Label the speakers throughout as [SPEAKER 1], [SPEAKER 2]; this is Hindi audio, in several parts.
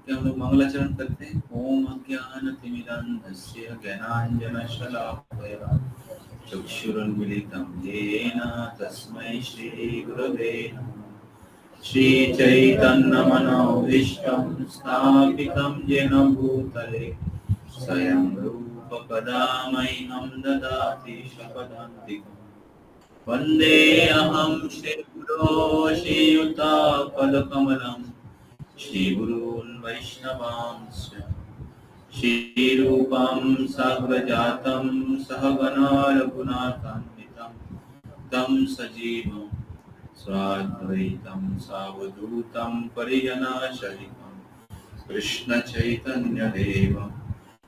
[SPEAKER 1] क्या हम लोग मंगलाचरण करते हैं? ओम अज्ञानतिमिरान्धस्य ज्ञानाञ्जनशलाकया चक्षुरुन्मिलितं येन तस्मै श्रीगुरवे नमः। श्रीचैतन्यमनोभीष्टं स्थापितं येन भूतले स्वयं रूप कदा मह्यं ददाति स्वपदान्तिकम्। वन्देऽहं श्रीगुरो श्रीयुतापदकमलं श्रीगुरून् वैष्णवांश्च श्रीरूपं साग्रजातं सहगणा रघुनाथान्वितं तं सजीवं स्वाद्वैतं सावधूतं परिजनसहितं कृष्णचैतन्यदेवं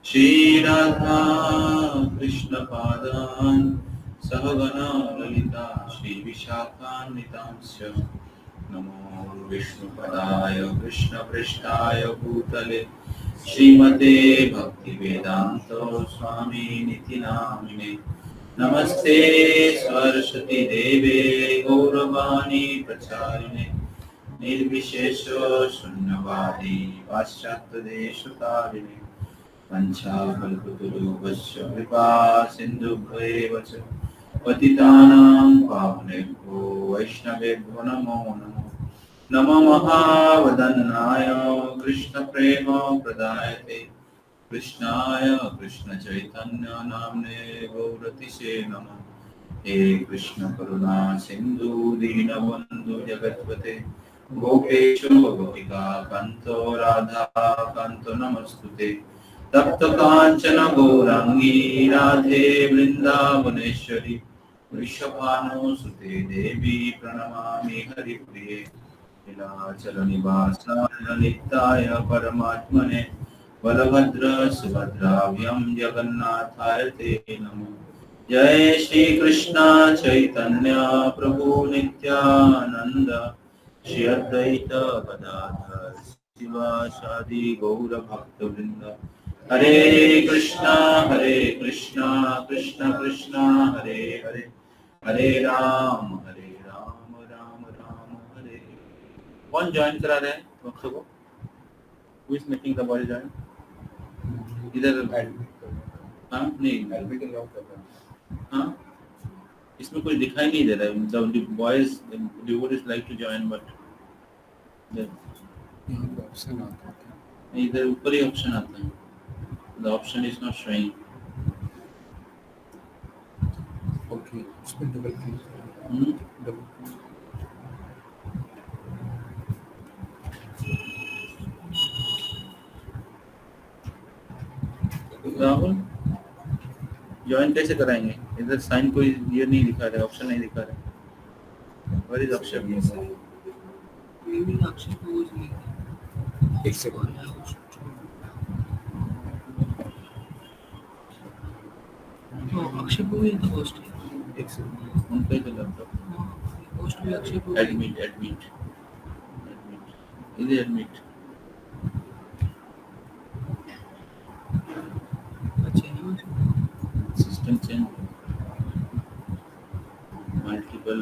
[SPEAKER 1] श्रीराधा कृष्णपादान् सहगणा ललिता श्रीविशाखान्वितांश्च नमो विष्णुपदाय कृष्णपृष्ठाय भूतले श्रीमते भक्तिवेदांत स्वामिनिति नामिने। नमस्ते सरस्वती देवे गौरवाणी प्रचारिणे निर्विशेष शून्यवादी पाश्चात्यदेशतारिणे वंशाकल्पतरुभ्यश्च कृपा सिन्धुभ्येव च पतितानां पावनेभ्यो वैष्णवेभ्यो नमो नमः। नमो महावदन्नाय कृष्णप्रेम प्रदायते कृष्णाय कृष्णचैतन्य नाम्ने गौरतिसे नमः। हे कृष्ण करुणा सिन्धु दीनबन्धु जगत्पते गोपेशो गोपिका कान्तो राधा कान्तो नमस्तुते। तप्त कांचन गौरांगी राधे वृंदावनेश्वरी वृषभानुसुते देवी प्रणमामि हरिप्रिये। नीलाचल निवासाय परमात्मने बलभद्र सुभद्राभ्यां जगन्नाथाय ते नमः। जय श्री कृष्ण चैतन्य प्रभु नित्यानंद श्री अद्वैत गदाधर शिवासादि गौर भक्तवृंद। हरे कृष्णा कृष्ण कृष्ण हरे हरे हरे राम राम राम हरे। कौन ज्वाइन करा रहे हैं बच्चों को? Who is making the body join? इधर हाँ नहीं हाँ इसमें कुछ दिखाई नहीं दे रहा है। मतलब boys devotees like to join but
[SPEAKER 2] option आता है
[SPEAKER 1] इधर ऊपर ही ऑप्शन आता है। The option is not showing.
[SPEAKER 2] Okay उस पर double click double
[SPEAKER 1] Rahul join कैसे कराएंगे? इधर साइन कोई ये नहीं दिखा रहा है, ऑप्शन नहीं दिखा रहा है। Where is Akshay?
[SPEAKER 2] एक सेकंड
[SPEAKER 3] अक्षय को भी तो होस्ट है।
[SPEAKER 2] एक सेकंड
[SPEAKER 1] उनका ही तो लैपटॉप
[SPEAKER 3] होस्ट भी अक्षय को
[SPEAKER 1] एडमिट इधर एडमिट
[SPEAKER 3] अच्छा है
[SPEAKER 1] system change multiple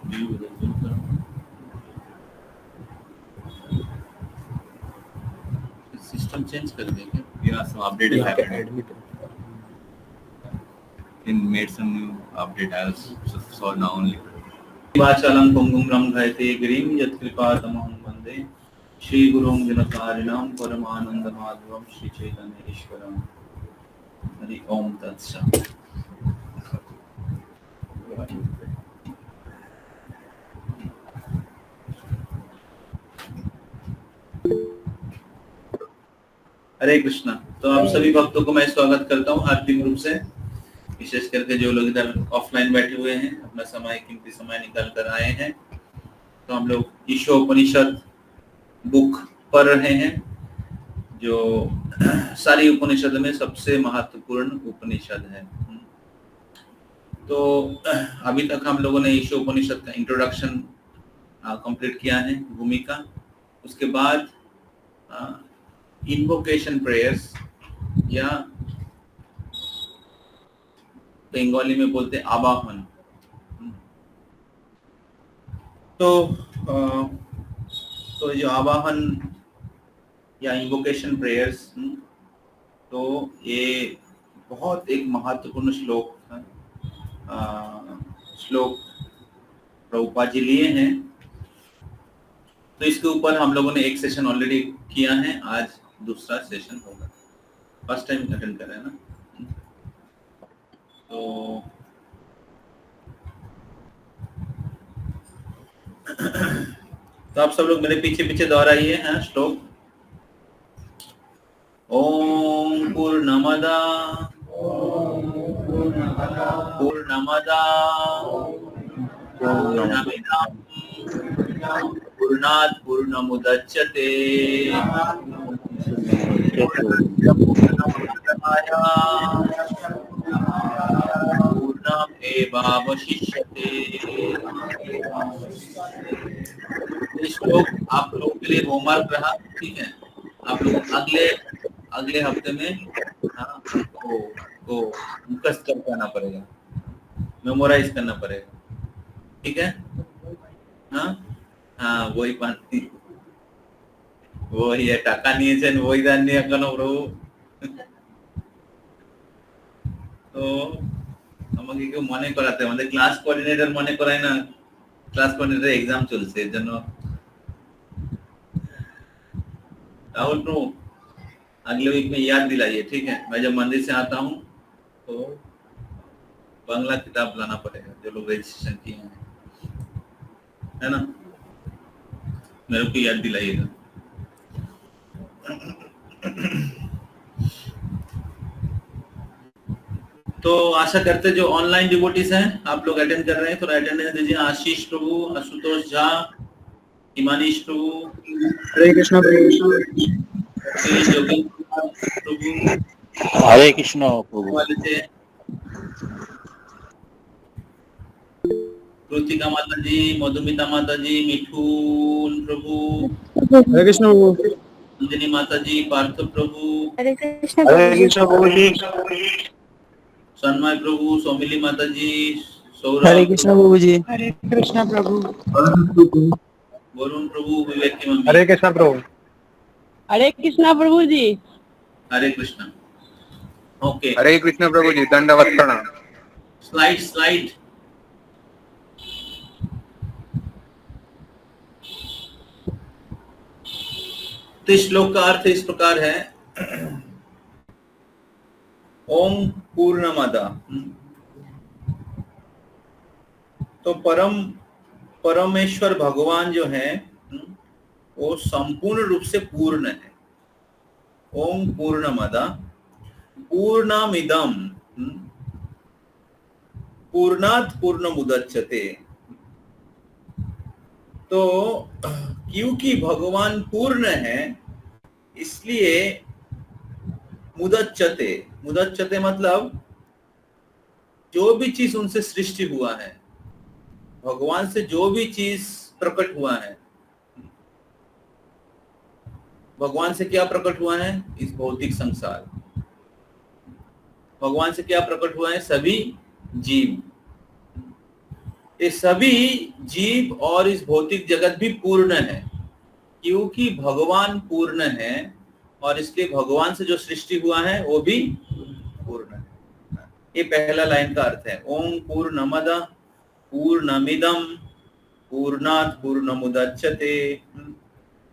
[SPEAKER 1] view zoom करो। सिस्टम चेंज कर दें क्या?
[SPEAKER 4] Yeah, some update has happened.
[SPEAKER 2] Admit
[SPEAKER 4] It made some new update as so now only.
[SPEAKER 1] वाचालं पुंगुं ब्रह्महते गिरिं यत्कृपातमहं वन्दे श्रीगुरुं दिनकारिणां परमानन्दमाधवं श्रीचैतन्येश्वरं। हरि ओम तत्सत्। हरे कृष्णा। तो आप सभी भक्तों को मैं स्वागत करता हूँ हार्दिक रूप से, विशेष करके जो लोग इधर ऑफलाइन बैठे हुए हैं, अपना समय कीमती समय निकाल कर आए हैं। तो हम लोग ईशोपनिषद बुक पढ़ रहे हैं, जो सारी उपनिषद में सबसे महत्वपूर्ण उपनिषद है। तो अभी तक हम लोगों ने ईशोपनिषद का इंट्रोडक्शन कंप्लीट किया है, भूमिका। उसके बाद इन्वोकेशन प्रेयर्स या बंगाली में बोलते हैं आवाहन। तो तो जो आवाहन या इन्वोकेशन प्रेयर्स, तो ये बहुत एक महत्वपूर्ण श्लोक प्रभुपाद जी लिए हैं। तो इसके ऊपर हम लोगों ने एक सेशन ऑलरेडी किया है, आज दूसरा सेशन होगा। फर्स्ट टाइम अटेंड कर रहे हैं ना, तो आप सब लोग मेरे पीछे पीछे दोहराइए हैं श्लोक। ओम पूर्णमदा पूर्णमिदं पूर्णात् पूर्णमुदच्यते पूर्णमेवावशिष्यते। श्लोक आप लोगों के लिए होमवर्क रहा, ठीक है। आप लोग अगले हफ्ते में को मुखस्त करना पड़ेगा, मेमोराइज करना पड़ेगा, ठीक है। हाँ वही पानी वही है, टाका नहीं है, वही दान नहीं करना ब्रो। तो আমাকে কেউ মনে করাতে, আমাদের ক্লাস কোঅর্ডিনেটর মনে করায় না, ক্লাস কোঅর্ডিনেটর एग्जाम চলছে এর জন্য। राहुल ब्रो अगले वीक में याद दिलाइए, ठीक है। मैं जब मंदिर से आता हूँ तो बांग्ला किताब लाना पड़ेगा, जो लोग रजिस्ट्रेशन किए हैं, है ना। मेरे को याद दिलाइएगा। तो आशा करते जो ऑनलाइन डिवोटीज हैं आप लोग अटेंड कर रहे हैं, थोड़ा अटेंडेंस दीजिए। आशीष प्रभु, आशुतोष झा, हिमानीश प्रभु,
[SPEAKER 5] हरे कृष्णा प्रभु,
[SPEAKER 6] हरे कृष्णा प्रभु,
[SPEAKER 1] कृतिका माता जी, मधुमिता माता जी, मिठुन प्रभु,
[SPEAKER 5] हरे कृष्णा प्रभु,
[SPEAKER 1] अंजनी माता जी, पार्थ प्रभु,
[SPEAKER 5] हरे कृष्णा प्रभु जी,
[SPEAKER 1] सन्मय प्रभु, सोमिली माता जी, सौरभ,
[SPEAKER 5] हरे कृष्णा प्रभु जी, हरे कृष्णा प्रभु,
[SPEAKER 1] वरुण प्रभु, विवेक की मम्मी,
[SPEAKER 5] हरे कृष्णा प्रभु,
[SPEAKER 7] हरे कृष्णा प्रभु जी,
[SPEAKER 1] हरे कृष्णा। ओके,
[SPEAKER 8] हरे कृष्ण प्रभु जी, दंडवत प्रणाम।
[SPEAKER 1] स्लाइड तो इस श्लोक का अर्थ इस प्रकार है। ओम पूर्णमदा, तो परमेश्वर भगवान जो है वो संपूर्ण रूप से पूर्ण है। ओम पूर्णमदा पूर्णमिदं पूर्णात् पूर्णमुदच्यते। तो क्योंकि भगवान पूर्ण है इसलिए मुदच्यते मतलब जो भी चीज उनसे सृष्टि हुआ है, भगवान से जो भी चीज प्रकट हुआ है, भगवान से क्या प्रकट हुआ है, इस भौतिक संसार, भगवान से क्या प्रकट हुआ है, सभी जीव, ये सभी जीव और इस भौतिक जगत भी पूर्ण है। क्योंकि भगवान पूर्ण है और इसलिए भगवान से जो सृष्टि हुआ है वो भी पूर्ण है। ये पहला लाइन का अर्थ है। ओम पूर्णमदा पूर्णमिदं पूर्णात् पूर्णमुदच्यते।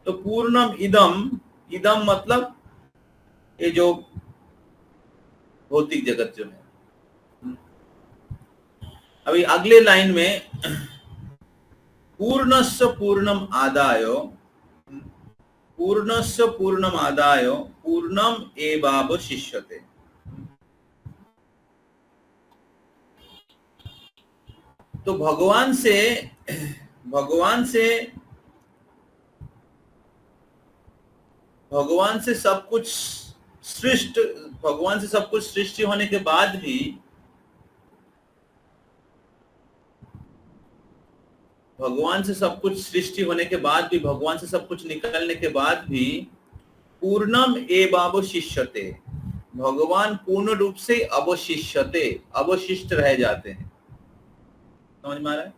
[SPEAKER 1] तो पूर्णम इदम मतलब ये जो भौतिक जगत जो है। अभी अगले लाइन में पूर्णस्य पूर्णम आदाय पूर्णम एवावशिष्यते। तो भगवान से सब कुछ सृष्टि होने के बाद भी भगवान से सब कुछ निकलने के बाद भी पूर्णम एवावशिष्यते, भगवान पूर्ण रूप से अवशिष्ट रह जाते हैं। समझ में आ रहा है?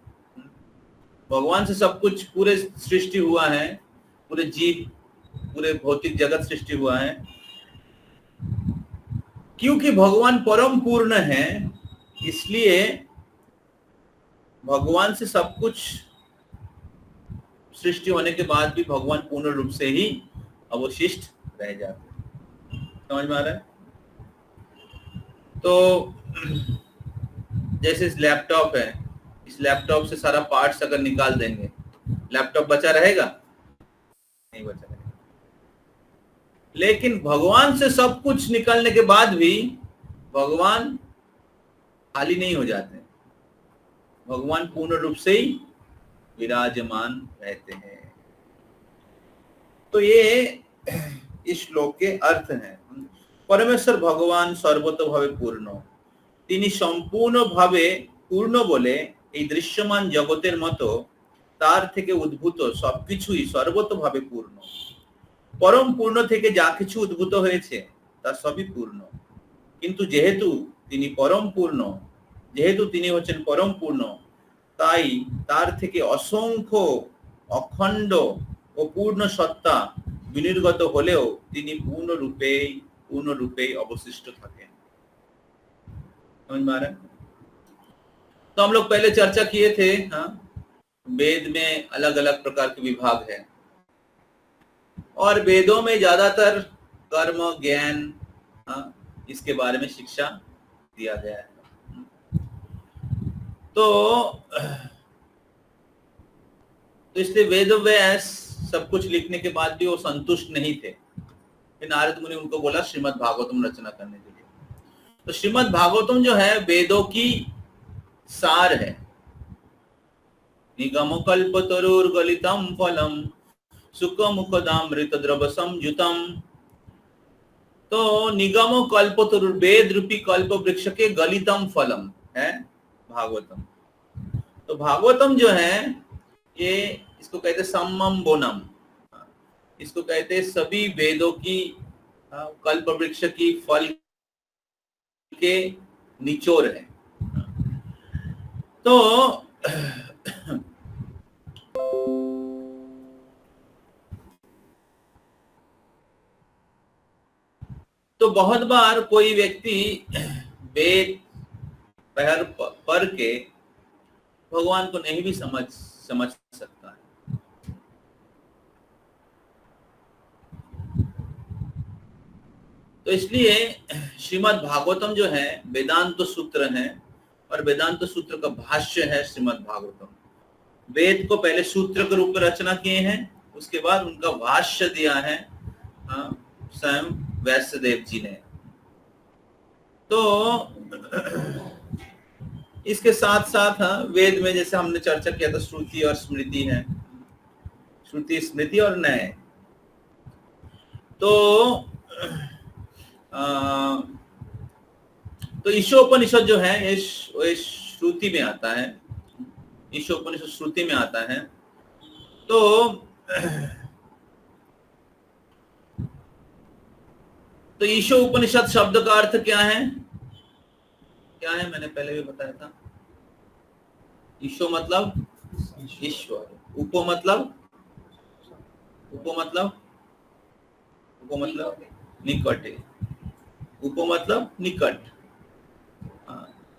[SPEAKER 1] भगवान से सब कुछ पूरे सृष्टि हुआ है पूरे जीव, पूरे भौतिक जगत सृष्टि हुआ है। क्योंकि भगवान परम पूर्ण है, इसलिए भगवान से सब कुछ सृष्टि होने के बाद भी भगवान पूर्ण रूप से ही अवशिष्ट रह जाते हैं। समझ में आ रहा है? तो जैसे इस लैपटॉप है, इस लैपटॉप से सारा पार्ट्स अगर निकाल देंगे, लैपटॉप बचा रहेगा? नहीं बचा रहेगा। लेकिन भगवान से सब कुछ निकलने के बाद भी भगवान खाली नहीं हो जाते, भगवान पूर्ण रूप से ही विराजमान रहते हैं। तो ये इस श्लोक के अर्थ हैं। परमेश्वर भगवान सर्वतोभावे पूर्ण, তিনি সম্পূর্ণভাবে পূর্ণ বলে এই দৃশ্যমান জগতের মতো তার থেকে উদ্ভূত সবকিছুই সর্বতোভাবে পূর্ণ। পরম পূর্ণ থেকে যা কিছু উদ্ভূত হয়েছে তা সবই পূর্ণ। কিন্তু যেহেতু তিনি পরম পূর্ণ, যেহেতু তিনি হচ্ছেন পরম পূর্ণ, তাই তার থেকে অসংখ্য অখণ্ড ও পূর্ণ সত্তা বিনির্গত হলেও তিনি पूर्णरूपेई अवशिष्ट থাকেন। समझ में आ रहा है? तो हम लोग पहले चर्चा किए थे, हाँ, वेद में अलग अलग प्रकार के विभाग है और वेदों में ज्यादातर कर्म ज्ञान, हाँ, इसके बारे में शिक्षा दिया गया है। तो इसलिए वेद व्यास सब कुछ लिखने के बाद भी वो संतुष्ट नहीं थे। फिर नारद मुनि उनको बोला श्रीमद् भागवतम रचना करने के लिए। तो श्रीमद् भागवतम जो है वेदों की सार है। निगम कल्प तरुर गलितम फलम सुख मुखदामृत द्रव संयुतम। तो निगम कल्प तरुर, वेद रूपी कल्प वृक्ष के गलितम फलम है भागवतम। तो भागवतम जो है ये, इसको कहते सम्मम बोनम, इसको कहते हैं सभी वेदों की कल्प वृक्ष की फल के निचोड़ है। तो बहुत बार कोई व्यक्ति वेद पढ़ के भगवान को नहीं भी समझ सकता है। तो इसलिए श्रीमद् भागवतम जो है वेदांत सूत्र है और वेदांत सूत्र का भाष्य है श्रीमद् भागवतम। वेद को पहले सूत्र के रूप में रचना किए हैं, उसके बाद उनका भाष्य दिया है स्वयं व्यासदेव जी ने। तो इसके साथ साथ वेद में जैसे हमने चर्चा किया था श्रुति और स्मृति है, श्रुति स्मृति और न्याय। तो ईशोपनिषद जो है इस श्रुति में आता है, ईशोपनिषद श्रुति में आता है। तो ईशो उपनिषद शब्द का अर्थ क्या है? मैंने पहले भी बताया था। ईशो मतलब ईश्वर, उपो मतलब निकट है, उपो मतलब निकट।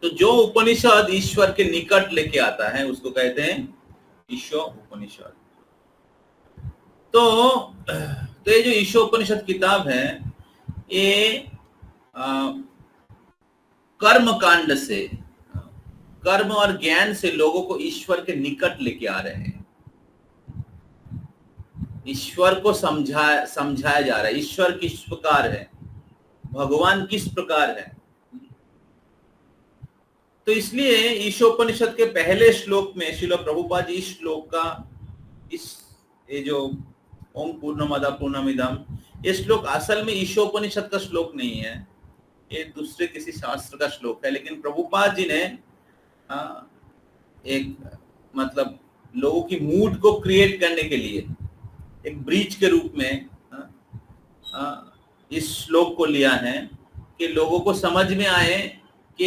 [SPEAKER 1] तो जो उपनिषद ईश्वर के निकट लेके आता है उसको कहते हैं ईशो उपनिषद। तो ये जो ईशो उपनिषद किताब है ये कर्म कांड से, कर्म और ज्ञान से लोगों को ईश्वर के निकट लेके आ रहे हैं। ईश्वर को समझाया जा रहा है, ईश्वर किस प्रकार है, भगवान किस प्रकार है। तो इसलिए ईशोपनिषद के पहले श्लोक में श्रील प्रभुपाद जी इस श्लोक का, ये जो ओम पूर्णमद पूर्णमिदम, ये श्लोक असल में ईशोपनिषद का श्लोक नहीं है, ये दूसरे किसी शास्त्र का श्लोक है। लेकिन प्रभुपाद जी ने एक मतलब लोगों की मूड को क्रिएट करने के लिए एक ब्रिज के रूप में इस श्लोक को लिया है कि लोगों को समझ में आए कि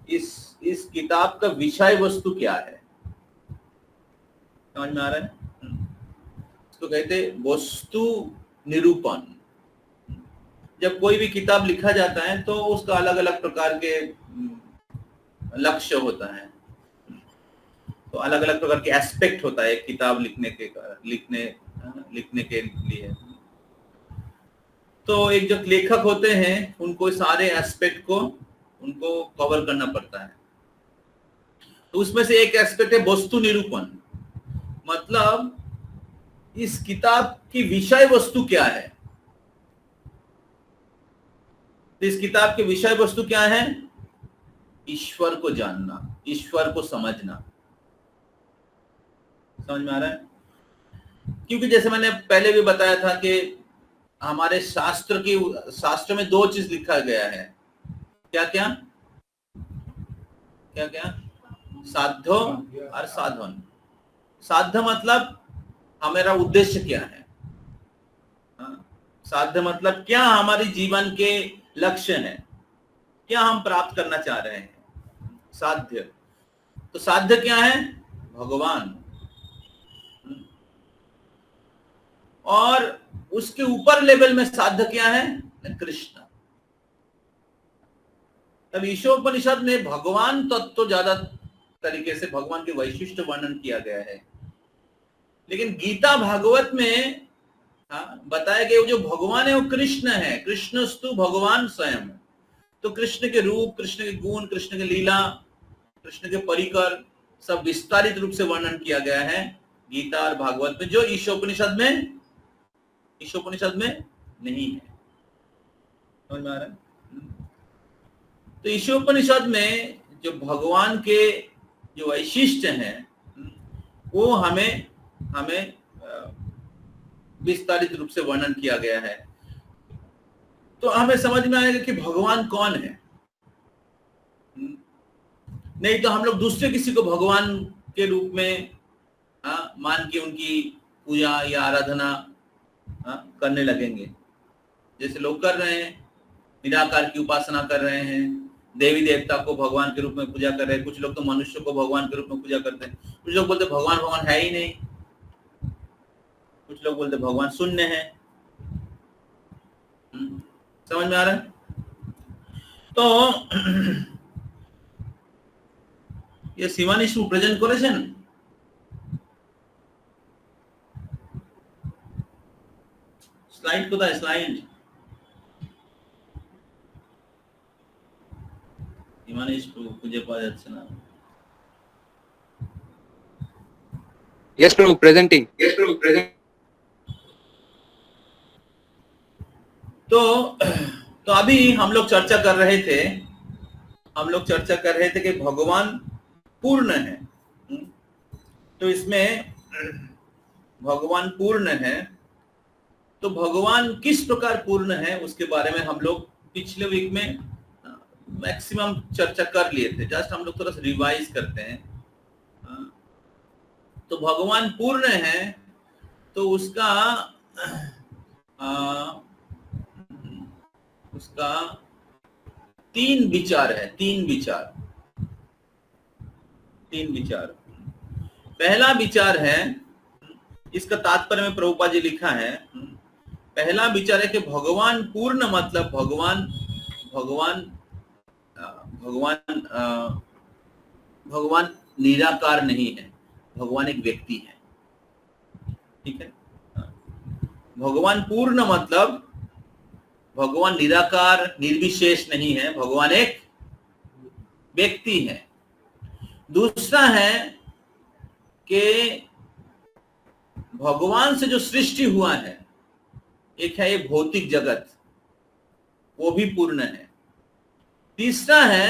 [SPEAKER 1] इस किताब का विषय वस्तु क्या है। समझ में आ रहा है? इसको कहते वस्तु निरूपण। जब कोई भी किताब लिखा जाता है तो उसका अलग अलग प्रकार के लक्ष्य होता है, तो अलग अलग प्रकार के एस्पेक्ट होता है एक किताब लिखने के लिए। तो एक जो लेखक होते हैं उनको सारे एस्पेक्ट को उनको कवर करना पड़ता है। तो उसमें से एक एस्पेक्ट है वस्तु निरूपण, मतलब इस किताब की विषय वस्तु क्या है। तो इस किताब की विषय वस्तु क्या है? ईश्वर को जानना, ईश्वर को समझना। समझ में आ रहा है? क्योंकि जैसे मैंने पहले भी बताया था कि हमारे शास्त्र में दो चीज लिखा गया है। क्या क्या क्या क्या? साध्य और साधन। साध्य मतलब हमारा उद्देश्य क्या है, साध्य मतलब क्या हमारी जीवन के लक्ष्य है, क्या हम प्राप्त करना चाह रहे हैं, साध्य। तो साध्य क्या है? भगवान। और उसके ऊपर लेवल में साध्य क्या है? कृष्ण। तब ईशोपनिषद में भगवान तत्व तो ज्यादा तरीके से भगवान के वैशिष्ट वर्णन किया गया है, लेकिन गीता भागवत में बताया गया जो भगवान है वो कृष्ण है। कृष्णस्तु भगवान स्वयं। तो कृष्ण के रूप, कृष्ण के गुण, कृष्ण के लीला, कृष्ण के परिकर सब विस्तारित रूप से वर्णन किया गया है गीता और भागवत में, जो ईशोपनिषद में नहीं है। समझ में आ रहा है? तो ईशोपनिषद में जो भगवान के जो वैशिष्ट हैं वो हमें विस्तारित रूप से वर्णन किया गया है। तो हमें समझ में आएगा कि भगवान कौन है। नहीं तो हम लोग दूसरे किसी को भगवान के रूप में मान के उनकी पूजा या आराधना करने लगेंगे। जैसे लोग कर रहे हैं, निराकार की उपासना कर रहे हैं, देवी देवता को भगवान के रूप में पूजा कर रहे हैं। कुछ लोग तो मनुष्य को भगवान के रूप में पूजा करते हैं। कुछ लोग बोलते भगवान है ही नहीं, कुछ लोग बोलते भगवान शून्य है। समझ में आ रहा है? तो ये शिवानी शू प्रेजेंट करेছেন? স্লাইড কোথায়? স্লাইড শিবানী শু খুঁজে পাওয়া যাচ্ছে না।
[SPEAKER 8] Yes, Prabhu, presenting.
[SPEAKER 1] तो अभी हम लोग चर्चा कर रहे थे कि भगवान पूर्ण है। तो इसमें भगवान पूर्ण है, तो भगवान किस प्रकार पूर्ण है उसके बारे में हम लोग पिछले वीक में मैक्सिमम चर्चा कर लिए थे। जस्ट हम लोग थोड़ा सा रिवाइज करते हैं। तो भगवान पूर्ण है तो उसका तीन विचार है। तीन विचार। पहला विचार है, इसका तात्पर्य में प्रभुपाद जी लिखा है। पहला विचार है कि भगवान पूर्ण मतलब भगवान निराकार नहीं है, भगवान एक व्यक्ति है। ठीक है? भगवान पूर्ण मतलब भगवान निराकार निर्विशेष नहीं है, भगवान एक व्यक्ति है। दूसरा है कि भगवान से जो सृष्टि हुआ है, एक है ये भौतिक जगत, वो भी पूर्ण है। तीसरा है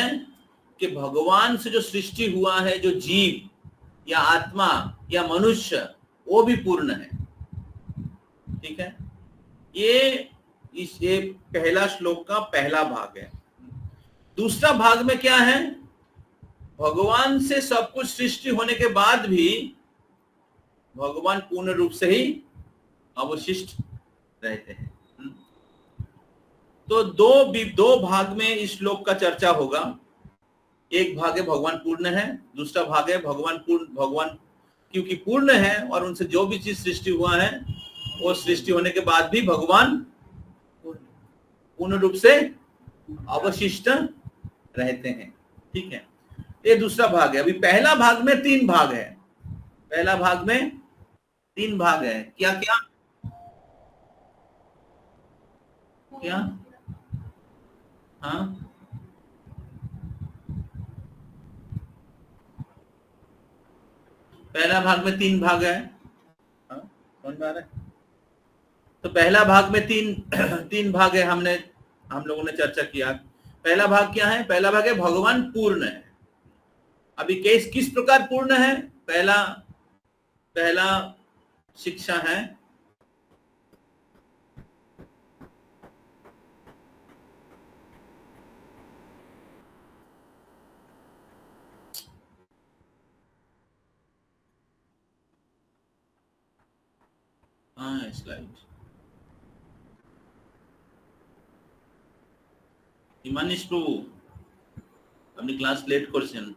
[SPEAKER 1] कि भगवान से जो सृष्टि हुआ है, जो जीव या आत्मा या मनुष्य, वो भी पूर्ण है। ठीक है? ये पहला श्लोक का पहला भाग है। दूसरा भाग में क्या है? भगवान से सब कुछ सृष्टि होने के बाद भी भगवान पूर्ण रूप से ही अवशिष्ट रहते हैं। तो दो भाग में इस श्लोक का चर्चा होगा। एक भाग है भगवान पूर्ण है, दूसरा भाग है भगवान क्योंकि पूर्ण है और उनसे जो भी चीज सृष्टि हुआ है वो सृष्टि होने के बाद भी भगवान पूर्ण रूप से अवशिष्ट रहते हैं। ठीक है, ये दूसरा भाग है। अभी पहला भाग में 3 भाग है। पहला भाग में 3 भाग है। क्या क्या क्या? हाँ, पहला भाग में 3 भाग है। हाँ, समझ में आ रहा है? तो पहला भाग में 3 भाग है। हम लोगों ने चर्चा किया। पहला भाग क्या है? पहला भाग है भगवान पूर्ण है। अभी किस प्रकार पूर्ण है? पहला शिक्षा है स्लाइड। हिमानिश प्रभु, अपनी class late question.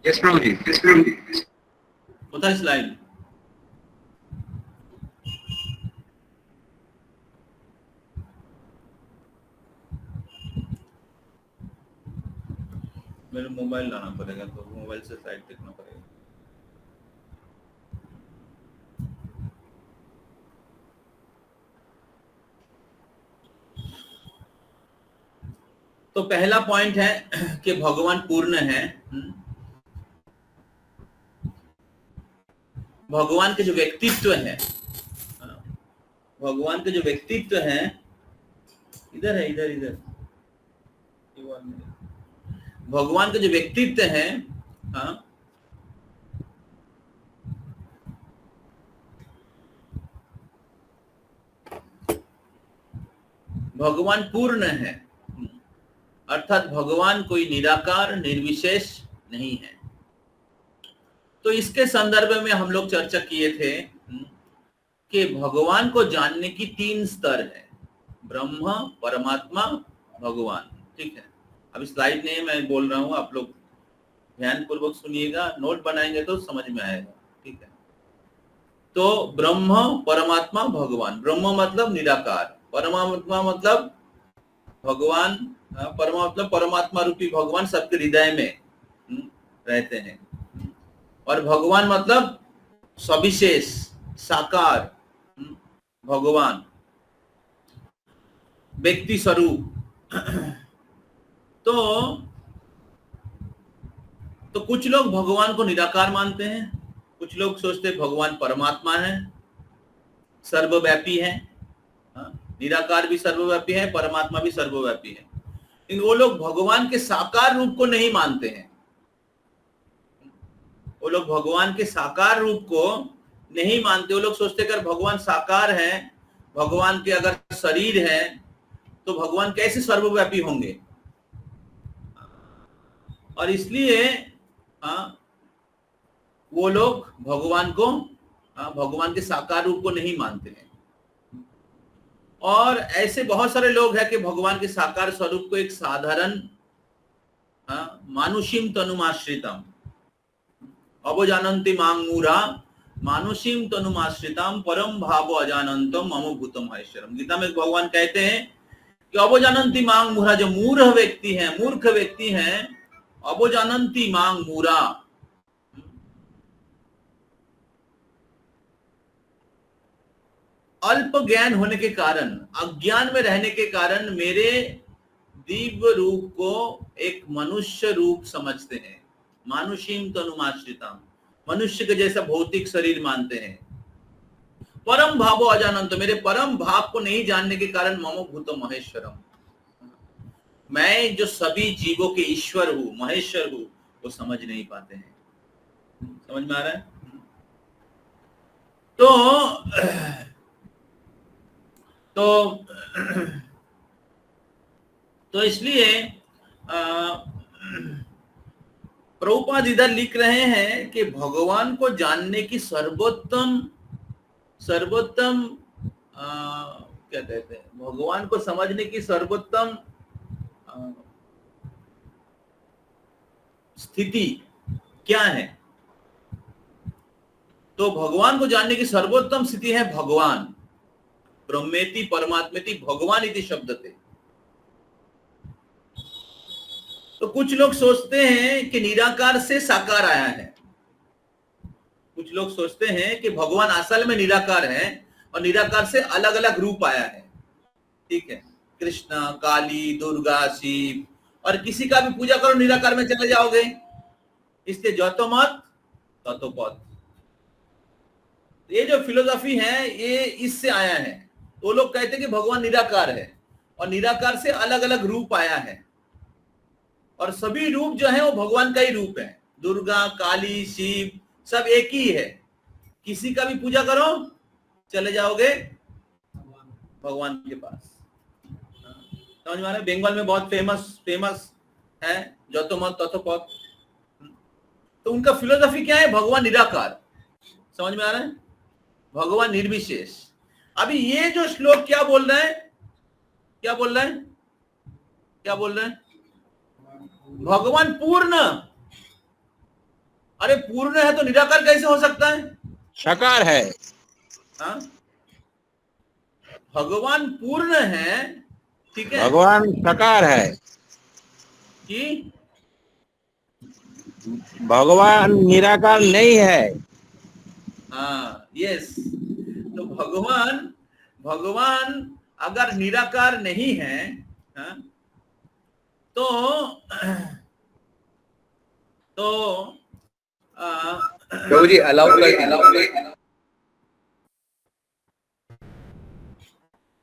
[SPEAKER 8] Yes, Prabhuji. Yes, Prabhuji.
[SPEAKER 1] কোথায় স্লাইড? मेरे मोबाइल लाना पड़ेगा, तो मोबाइल से स्लाइड देखना पड़ेगा। तो पहला पॉइंट है कि भगवान पूर्ण है। भगवान के जो व्यक्तित्व है, भगवान के जो व्यक्तित्व है, इधर है, इधर भगवान के जो व्यक्तित्व है, हाँ, भगवान पूर्ण है, अर्थात भगवान कोई निराकार निर्विशेष नहीं है। तो इसके संदर्भ में हम लोग चर्चा किए थे कि भगवान को जानने की 3 स्तर है, ब्रह्म, परमात्मा, भगवान। ठीक है, अभी स्लाइड नहीं मैं बोल रहा हूं, आप लोग ध्यान पूर्वक सुनिएगा, नोट बनाएंगे तो समझ में आएगा। ठीक है, तो ब्रह्म, परमात्मा, भगवान। ब्रह्म मतलब निराकार, परमात्मा मतलब भगवान, परमात्मा रूपी भगवान सबके हृदय में रहते हैं, और भगवान मतलब सविशेष साकार भगवान, व्यक्ति स्वरूप। तो कुछ लोग भगवान को निराकार मानते हैं, कुछ लोग सोचते हैं भगवान परमात्मा है, सर्वव्यापी है। निराकार भी सर्वव्यापी है, परमात्मा भी सर्वव्यापी है, लेकिन वो लोग भगवान के साकार रूप को नहीं मानते हैं। वो लोग भगवान के साकार रूप को नहीं मानते। वो लोग सोचते अगर भगवान साकार है, भगवान के अगर शरीर है, तो भगवान कैसे सर्वव्यापी होंगे। और इसलिए वो लोग भगवान के साकार रूप को नहीं मानते हैं। और ऐसे बहुत सारे लोग हैं कि भगवान के साकार स्वरूप को एक साधारण मानुषीम तनुमाश्रितम अवजानन्ति मां मूढ़ा मानुषीम तनुमाश्रितम परम भावो अजानन्तम मम भूतम महेश्वरम। गीता में भगवान कहते हैं कि अवजानन्ति मां मूढ़ा, जो मूर्ख व्यक्ति हैं, अवजानन्ति मां मूढ़ा, अल्प ज्ञान होने के कारण, अज्ञान में रहने के कारण मेरे दिव्य रूप को एक मनुष्य रूप समझते हैं। मानुषीम तनुमाश्रितम, मनुष्य के जैसा भौतिक शरीर मानते हैं। परम भावो अजानंत, मेरे परम भाव को नहीं जानने के कारण मम भूतम महेश्वरम, मैं जो सभी जीवों के ईश्वर हूं, महेश्वर हूं, वो समझ नहीं पाते हैं। समझ में आ रहा है? तो इसलिए प्रभुपाद इधर लिख रहे हैं कि भगवान को जानने की सर्वोत्तम क्या कहते हैं, भगवान को समझने की सर्वोत्तम स्थिति क्या है? तो भगवान को जानने की सर्वोत्तम स्थिति है भगवान, ब्रह्मेति परमात्मेति भगवान इति शब्दते। तो कुछ लोग सोचते हैं कि निराकार से साकार आया है, कुछ लोग सोचते हैं कि भगवान असल में निराकार है और निराकार से अलग अलग रूप आया है, ठीक है, कृष्ण, काली, दुर्गा, शिव, और किसी का भी पूजा करो निराकार में चले जाओगे, इसलिए जो मत ततो पथ। ये जो फिलोसॉफी है ये इससे आया है। तो लोग कहते हैं कि भगवान निराकार है और निराकार से अलग अलग रूप आया है, और सभी रूप जो है वो भगवान का ही रूप है, दुर्गा, काली, शिव सब एक ही है। किसी का भी पूजा करो चले जाओगे भगवान के पास। समझ में आ रहा है? बंगाल में बहुत फेमस है जो मत ततो पथ। तो उनका फिलोसॉफी क्या है? भगवान निराकार। समझ में आ रहा है? भगवान निर्विशेष। अभी ये जो श्लोक क्या बोल रहे हैं, क्या बोल रहे हैं, क्या बोल रहे हैं? भगवान पूर्ण। अरे पूर्ण है तो निराकार कैसे हो सकता है?
[SPEAKER 6] साकार है।
[SPEAKER 1] हाँ, भगवान पूर्ण है, ठीक है,
[SPEAKER 6] भगवान साकार है।
[SPEAKER 1] कि
[SPEAKER 6] भगवान निराकार नहीं है।
[SPEAKER 1] हाँ, यस। तो भगवान अगर निराकार नहीं है, हाँ, तो
[SPEAKER 8] प्रभु जी अलाउ कर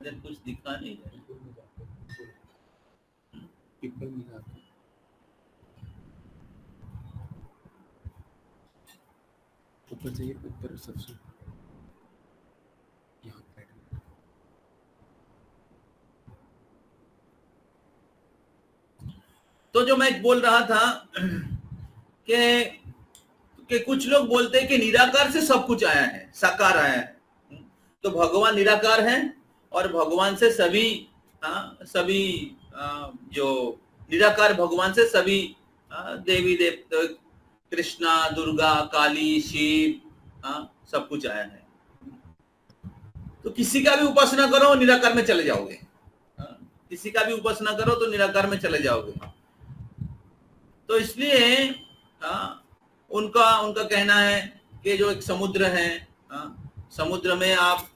[SPEAKER 1] कुछ दिखा नहीं है।
[SPEAKER 2] पीपल मिला के ऊपर जाइए, ऊपर सबसे यहाँ पे।
[SPEAKER 1] तो जो मैं बोल रहा था कि कुछ लोग बोलते हैं कि निराकार से सब कुछ आया है, साकार आया है। तो भगवान निराकार है और भगवान से सभी जो निराकार भगवान से सभी देवी देवता, कृष्णा, दुर्गा, काली, शिव, सब कुछ आया है। तो किसी का भी उपासना करो निराकार में चले जाओगे, किसी का भी उपासना करो तो निराकार में चले जाओगे। तो इसलिए उनका कहना है कि जो एक समुद्र है, समुद्र में आप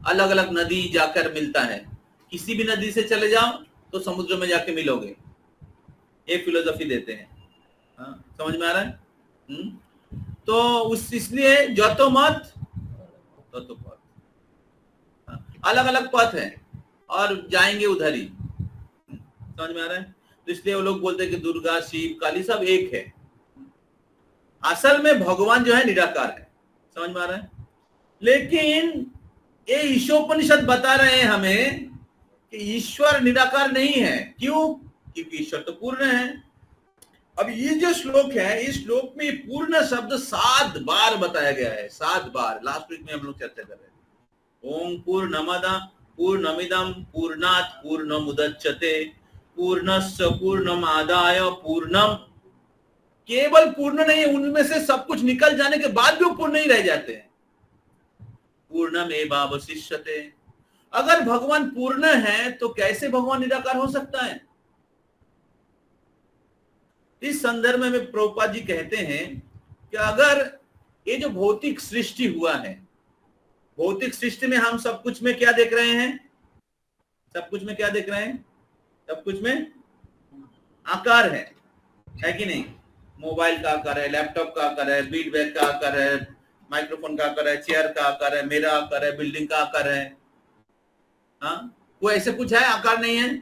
[SPEAKER 1] अलग अलग नदी जाकर मिलता है, किसी भी नदी से चले जाओ तो समुद्र में जाके मिलोगे। ये फिलोसॉफी देते हैं। समझ में आ रहा है? तो इसलिए जो मत तो पथ, अलग अलग पथ है और जाएंगे उधर ही। समझ में आ रहा है? तो इसलिए वो लोग बोलते हैं कि दुर्गा, शिव, काली सब एक है। असल में भगवान जो है निराकार है। समझ में आ रहा है? लेकिन ये ईशोपनिषद बता रहे हैं हमें कि ईश्वर निराकार नहीं है। क्यों? क्योंकि ईश्वर तो पूर्ण है। अब ये जो श्लोक है, इस श्लोक में पूर्ण शब्द 7 बार बताया गया है, 7 बार। लास्ट वीक में हम लोग चर्चा कर रहे थे। ओम पूर्णमिदं पूर्णात् पूर्णमुदच्यते पूर्णस्य पूर्णमादाय पूर्णम। केवल पूर्ण नहीं है, उनमें से सब कुछ निकल जाने के बाद भी वो पूर्ण नहीं रह जाते हैं। पूर्णमेवावशिष्यते। अगर भगवान पूर्ण है तो कैसे भगवान निराकार हो सकता है? इस संदर्भ में प्रभुपाद जी कहते हैं कि अगर ये जो भौतिक सृष्टि हुआ है, भौतिक सृष्टि में हम सब कुछ में क्या देख रहे हैं? सब कुछ में क्या देख रहे हैं? सब कुछ में आकार है कि नहीं? मोबाइल का आकार है, लैपटॉप का आकार है, बीट बैग का आकार है, माइक्रोफोन का आकार है, चेयर का आकार है, मेरा आकार है, बिल्डिंग का आकार है। कोई ऐसे कुछ है आकार नहीं है?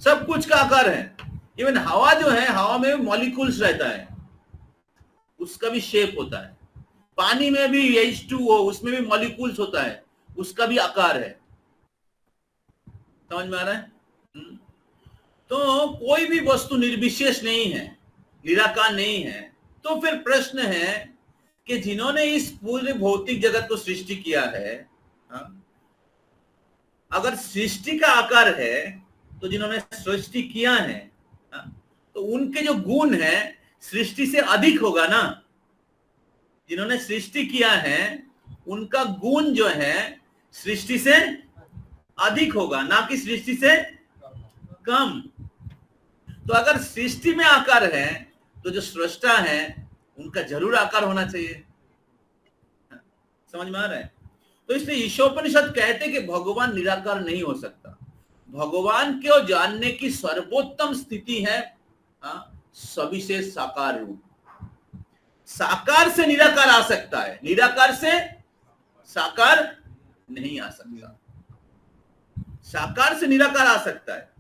[SPEAKER 1] सब कुछ का आकार है। इवन हवा जो है, हवा में मॉलिक्यूल्स रहता है, उसका भी शेप होता है। पानी में भी H2O, उसमें भी मॉलिक्यूल्स होता है, उसका भी आकार है। समझ में आ रहा है? तो कोई भी वस्तु निर्विशेष नहीं है, निराकार नहीं है। तो फिर प्रश्न है कि जिन्होंने इस पूरे भौतिक जगत को सृष्टि किया है, अगर सृष्टि का आकार है तो जिन्होंने सृष्टि किया है तो उनके जो गुण है सृष्टि से अधिक होगा ना। जिन्होंने सृष्टि किया है उनका गुण जो है सृष्टि से अधिक होगा, ना कि सृष्टि से कम। तो अगर सृष्टि में आकार है तो जो सृष्टा है उनका जरूर आकार होना चाहिए। समझ में आ रहा है? तो इसलिए ईशोपनिषद कहते कि भगवान निराकार नहीं हो सकता। भगवान को जानने की सर्वोत्तम स्थिति है सविशेष साकार रूप। साकार से निराकार आ सकता है, निराकार से साकार नहीं आ सकता। साकार से निराकार आ सकता है,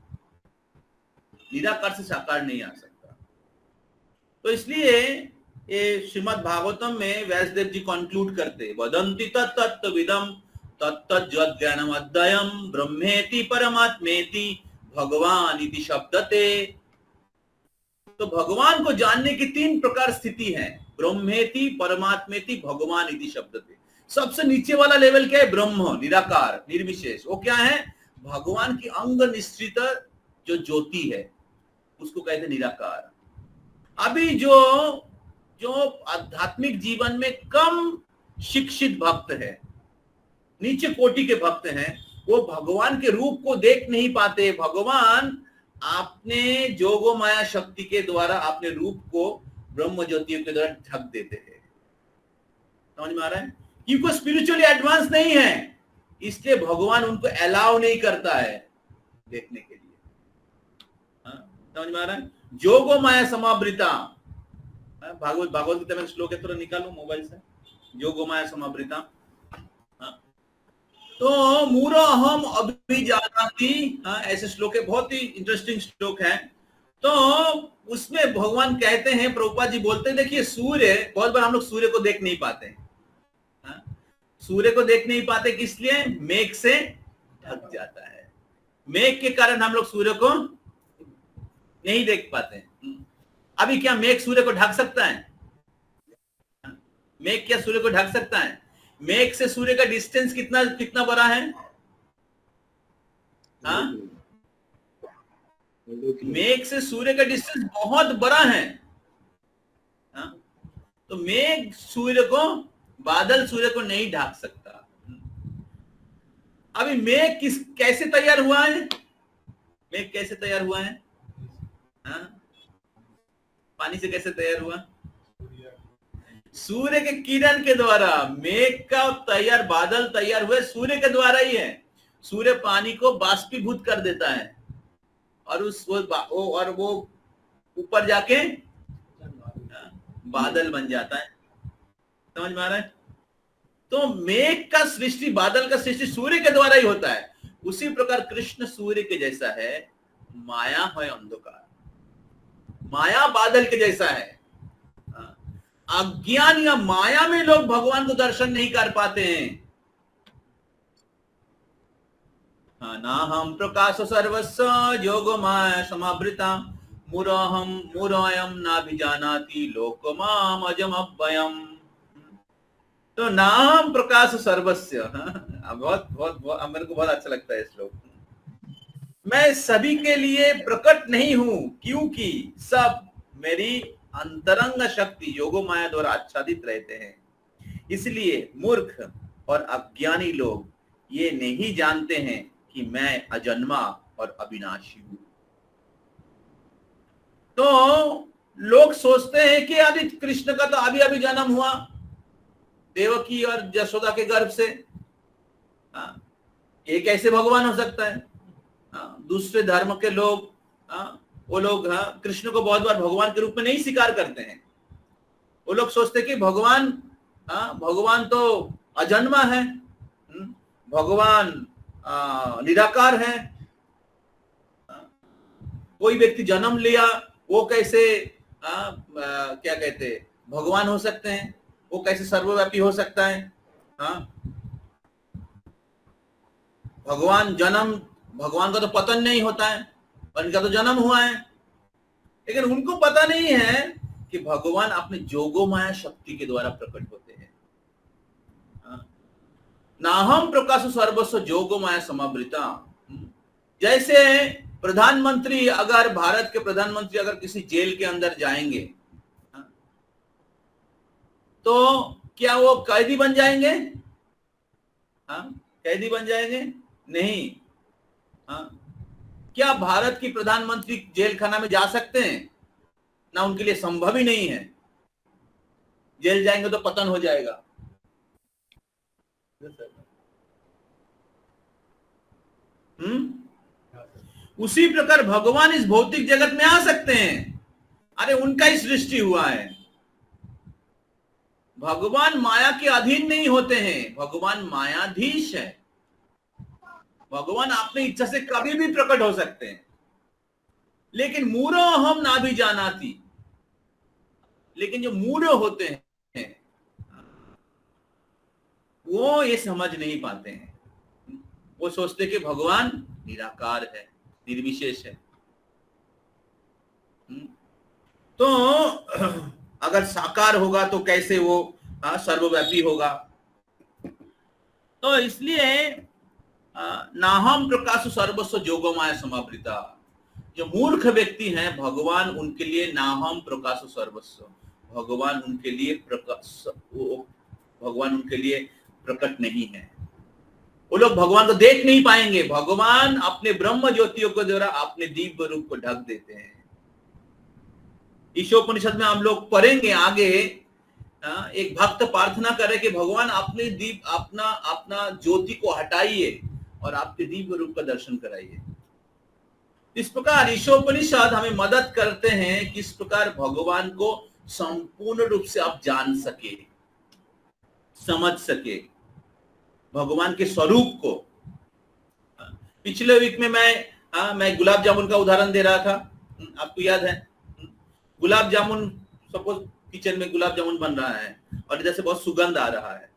[SPEAKER 1] निराकार से साकार नहीं आ सकता। तो इसलिए ये श्रीमद् भागवतम में व्यासदेव जी कंक्लूड करते, वदंति तत्तत्विदं तत्तज्ज्ञानम अद्वयम् ब्रह्मेति परमात्मेति भगवान इति शब्दते। तो भगवान को जानने की 3 प्रकार स्थिति है, ब्रह्मेति परमात्मेति भगवान इति शब्दते। सबसे नीचे वाला लेवल क्या है? ब्रह्म, निराकार, निर्विशेष। वो क्या है? भगवान की अंग निश्चित जो ज्योति है उसको कहते निराकार। अभी जो आध्यात्मिक जीवन में कम शिक्षित भक्त है, नीचे कोटि के भक्त हैं, वो भगवान के रूप को देख नहीं पाते। भगवान आपने जोगो माया शक्ति के द्वारा अपने रूप को ब्रह्म ज्योतियों के द्वारा ढक देते हैं। समझ में आ रहा है? क्योंकि स्पिरिचुअली एडवांस नहीं है, इसलिए भगवान उनको अलाउ नहीं करता है देखने के लिए। समझ में आ रहा है? जोगो माया समावृता, भागवत गीता में श्लोक है, थोड़ा निकालो मोबाइल से। जोगो माया समावृता, तो मूरो अहम अभिजानाति, ऐसे श्लोक है, बहुत ही इंटरेस्टिंग श्लोक है। तो उसमें भगवान कहते हैं, प्रभुपाद जी बोलते हैं, देखिए सूर्य, बहुत बार हम लोग सूर्य को देख नहीं पाते हैं। सूर्य को देख नहीं पाते किस लिए? मेघ से ढक जाता है। मेघ के कारण हम लोग सूर्य को नहीं देख पाते। अभी क्या मेघ सूर्य को ढक सकता है? मेघ क्या सूर्य को ढक सकता है? मेघ से सूर्य का डिस्टेंस कितना बड़ा है? मेघ से सूर्य का डिस्टेंस बहुत बड़ा है। तो मेघ सूर्य को, बादल सूर्य को नहीं ढक सकता। अभी मेघ कैसे तैयार हुआ है? मेघ कैसे तैयार हुआ है? पानी से कैसे तैयार हुआ? सूर्य के किरण के द्वारा। मेघ का तैयार, बादल तैयार हुए सूर्य के द्वारा ही है। सूर्य पानी को बाष्पीभूत कर देता है और वो ऊपर जाके बादल बन जाता है। समझ में आ रहा है? तो मेघ का सृष्टि, बादल का सृष्टि सूर्य के द्वारा ही होता है। उसी प्रकार कृष्ण सूर्य के जैसा है, माया है अंधकार, माया बादल के जैसा है। अज्ञान या माया में लोग भगवान को दर्शन नहीं कर पाते हैं। ना हम प्रकाश सर्वस्व योगो माया समावृता मुरायम ना भी जानाति लोकमाम अजम अव्ययम। तो नाम प्रकाश सर्वस्व, बहुत मेरे को बहुत अच्छा लगता है श्लोक। मैं सभी के लिए प्रकट नहीं हूं, क्योंकि सब मेरी अंतरंग शक्ति योगो माया द्वारा आच्छादित रहते हैं। इसलिए मूर्ख और अज्ञानी लोग ये नहीं जानते हैं कि मैं अजन्मा और अविनाशी हूं। तो लोग सोचते हैं कि अभी कृष्ण का तो अभी जन्म हुआ देवकी और यशोदा के गर्भ से, ये कैसे भगवान हो सकता है? दूसरे धर्म के लोग, वो लोग कृष्ण को बहुत बार भगवान के रूप में नहीं स्वीकार करते हैं। वो लोग सोचते हैं कि भगवान तो अजन्मा है, भगवान निराकार है। कोई व्यक्ति जन्म लिया, वो कैसे क्या कहते भगवान हो सकते हैं? वो कैसे सर्वव्यापी हो सकता है? भगवान का तो पतन नहीं होता है, उनका तो जन्म हुआ है। लेकिन उनको पता नहीं है कि भगवान अपने जोगो माया शक्ति के द्वारा प्रकट होते हैं। नाहम प्रकाश सर्वस्व जोगो माया समावृता। जैसे प्रधानमंत्री, अगर भारत के प्रधानमंत्री अगर किसी जेल के अंदर जाएंगे तो क्या वो कैदी बन जाएंगे? हाँ, कैदी बन जाएंगे? नहीं। हाँ, क्या भारत की प्रधानमंत्री जेल खाना में जा सकते हैं? ना, उनके लिए संभव ही नहीं है। जेल जाएंगे तो पतन हो जाएगा। उसी प्रकार भगवान इस भौतिक जगत में आ सकते हैं। अरे उनका ही सृष्टि हुआ है। भगवान माया के अधीन नहीं होते हैं, भगवान मायाधीश है। भगवान अपनी इच्छा से कभी भी प्रकट हो सकते हैं। लेकिन मूढ़ो हम ना भी जानाती, लेकिन जो मूढ़ होते हैं वो ये समझ नहीं पाते हैं। वो सोचते कि भगवान निराकार है, निर्विशेष है। तो अगर साकार होगा तो कैसे वो सर्वव्यापी होगा? तो इसलिए नाहम प्रकाश सर्वस्व जोगमाया समावृता, जो मूर्ख व्यक्ति हैं भगवान उनके लिए नाहम प्रकाश सर्वस्व, भगवान उनके लिए प्रकट नहीं है। वो लोग भगवान को देख नहीं पाएंगे। भगवान अपने ब्रह्म ज्योतियों के द्वारा अपने दिव्य रूप को ढक देते हैं। ईशोपनिषद में हम लोग पढ़ेंगे आगे, एक भक्त प्रार्थना करे कि भगवान अपने अपना ज्योति को हटाइए और आपके दिव्य रूप का दर्शन कराइए। इस प्रकार ईशोपनिषद हमें मदद करते हैं किस प्रकार भगवान को संपूर्ण रूप से आप जान सके, समझ सके, भगवान के स्वरूप को। पिछले वीक में मैं गुलाब जामुन का उदाहरण दे रहा था, आपको याद है? गुलाब जामुन, सपोज किचन में गुलाब जामुन बन रहा है और इधर से बहुत सुगंध आ रहा है,